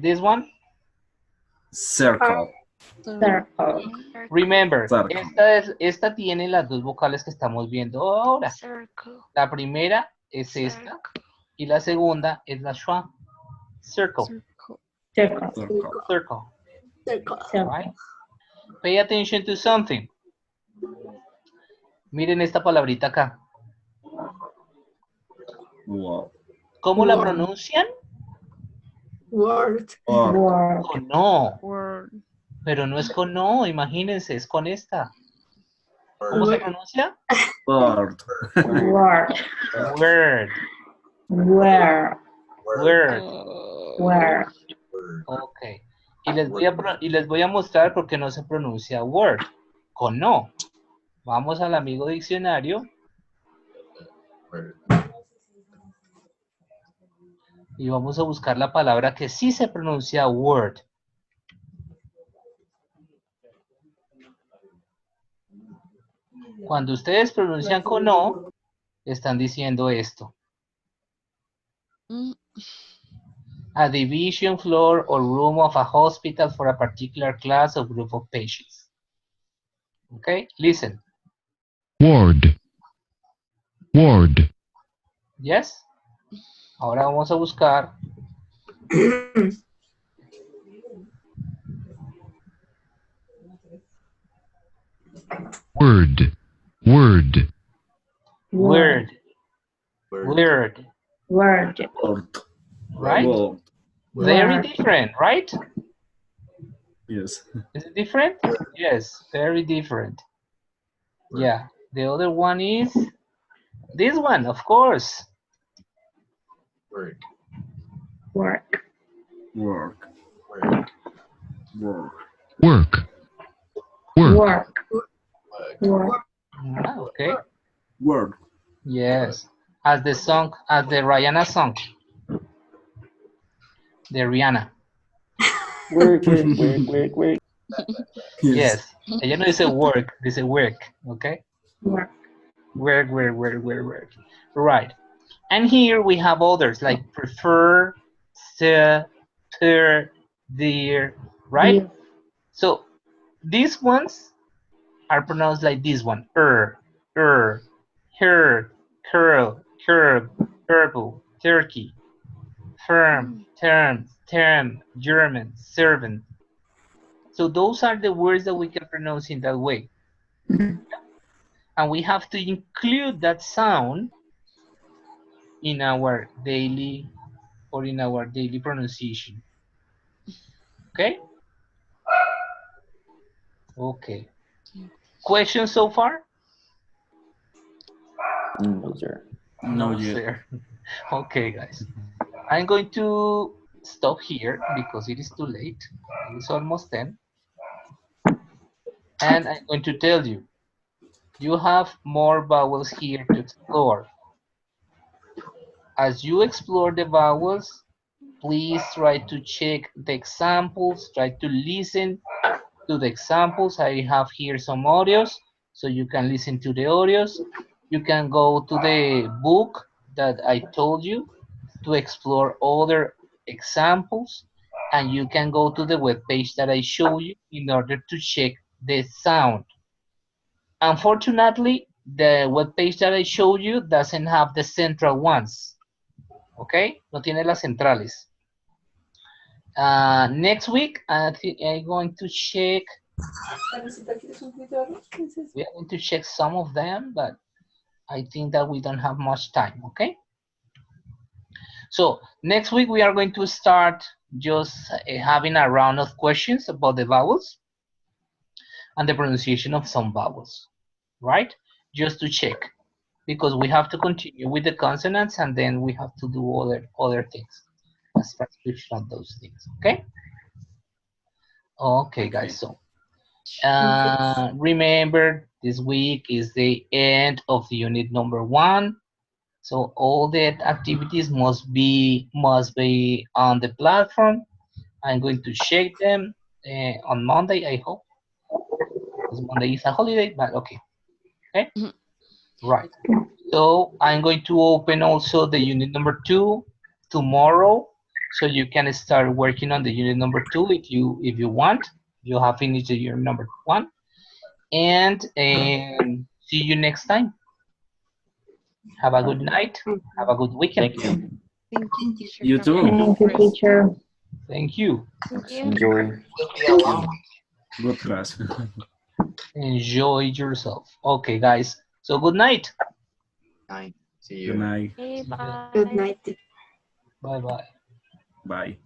A: This one?
B: Circle.
A: Remember, esta tiene las dos vocales que estamos viendo ahora. La primera es esta y la segunda es la schwa. Circle. Right? Pay attention to something. Miren esta palabrita acá. ¿Cómo la pronuncian?
I: Word.
A: Con no. Pero no es con no, imagínense, es con esta. ¿Cómo se pronuncia?
B: Word.
A: Ok. Y les voy a mostrar por qué no se pronuncia word. Con no. Vamos al amigo diccionario. Y vamos a buscar la palabra que sí se pronuncia word. Cuando ustedes pronuncian con no, están diciendo esto. A division floor or room of a hospital for a particular class or group of patients. Okay, listen.
P: Ward.
A: Yes. Ahora vamos a buscar.
P: Word.
A: Right? Very different, right?
B: Yes.
A: Is it different? Yes, very different. Yeah. The other one is this one, of course.
I: Work.
B: Work.
P: Work. Work.
I: Work. Work.
A: Ah, okay.
B: Work.
A: Yes. As the song, as the Rihanna song. The Rihanna.
D: Work it, work, work.
A: Yes. Ella no dice work, dice work. Okay.
I: Work.
A: Work. Right. And here we have others like prefer, se, per, dear, right?
I: Dear.
A: So these ones are pronounced like this one: her, curl, curb, purple, turkey, firm, term, German, servant. So those are the words that we can pronounce in that way. And we have to include that sound in our daily pronunciation. Okay? Okay. Questions so far?
D: No, sir.
B: No, yet.
A: sir. Okay, guys. I'm going to stop here because it is too late. It's almost 10. And I'm going to tell you, you have more vowels here to explore. As you explore the vowels, please try to check the examples, try to listen to the examples. I have here some audios, so you can listen to the audios. You can go to the book that I told you to explore other examples, and you can go to the web page that I show you in order to check the sound. Unfortunately, the web page that I showed you doesn't have the central ones. Okay? No tiene las centrales. Next week, I think I'm going to check. We are going to check some of them, but I think that we don't have much time. Okay. So next week we are going to start just having a round of questions about the vowels and the pronunciation of some vowels, right? Just to check, because we have to continue with the consonants and then we have to do other things, as transcription of those things. Okay. Okay, guys. So remember, this week is the end of the unit number 1. So all the activities must be on the platform. I'm going to check them on Monday, I hope, because Monday is a holiday, but okay. Okay, right. So I'm going to open also the unit number 2 tomorrow, so you can start working on the unit number 2 if you want. You have finished the unit number 1, and see you next time. Have a good night. Have a good weekend.
D: Thank you.
H: Thank you, teacher.
B: You
H: Have a
B: too.
H: good
I: Thank you,
H: rest.
I: teacher.
A: Thank you.
D: Enjoy.
E: Will be a long
B: Good class.
A: Enjoy yourself. Okay, guys. So good night.
E: night. See
B: Good
E: you.
B: night.
J: Okay,
F: Good
J: bye.
F: night.
A: Bye bye.
B: Bye.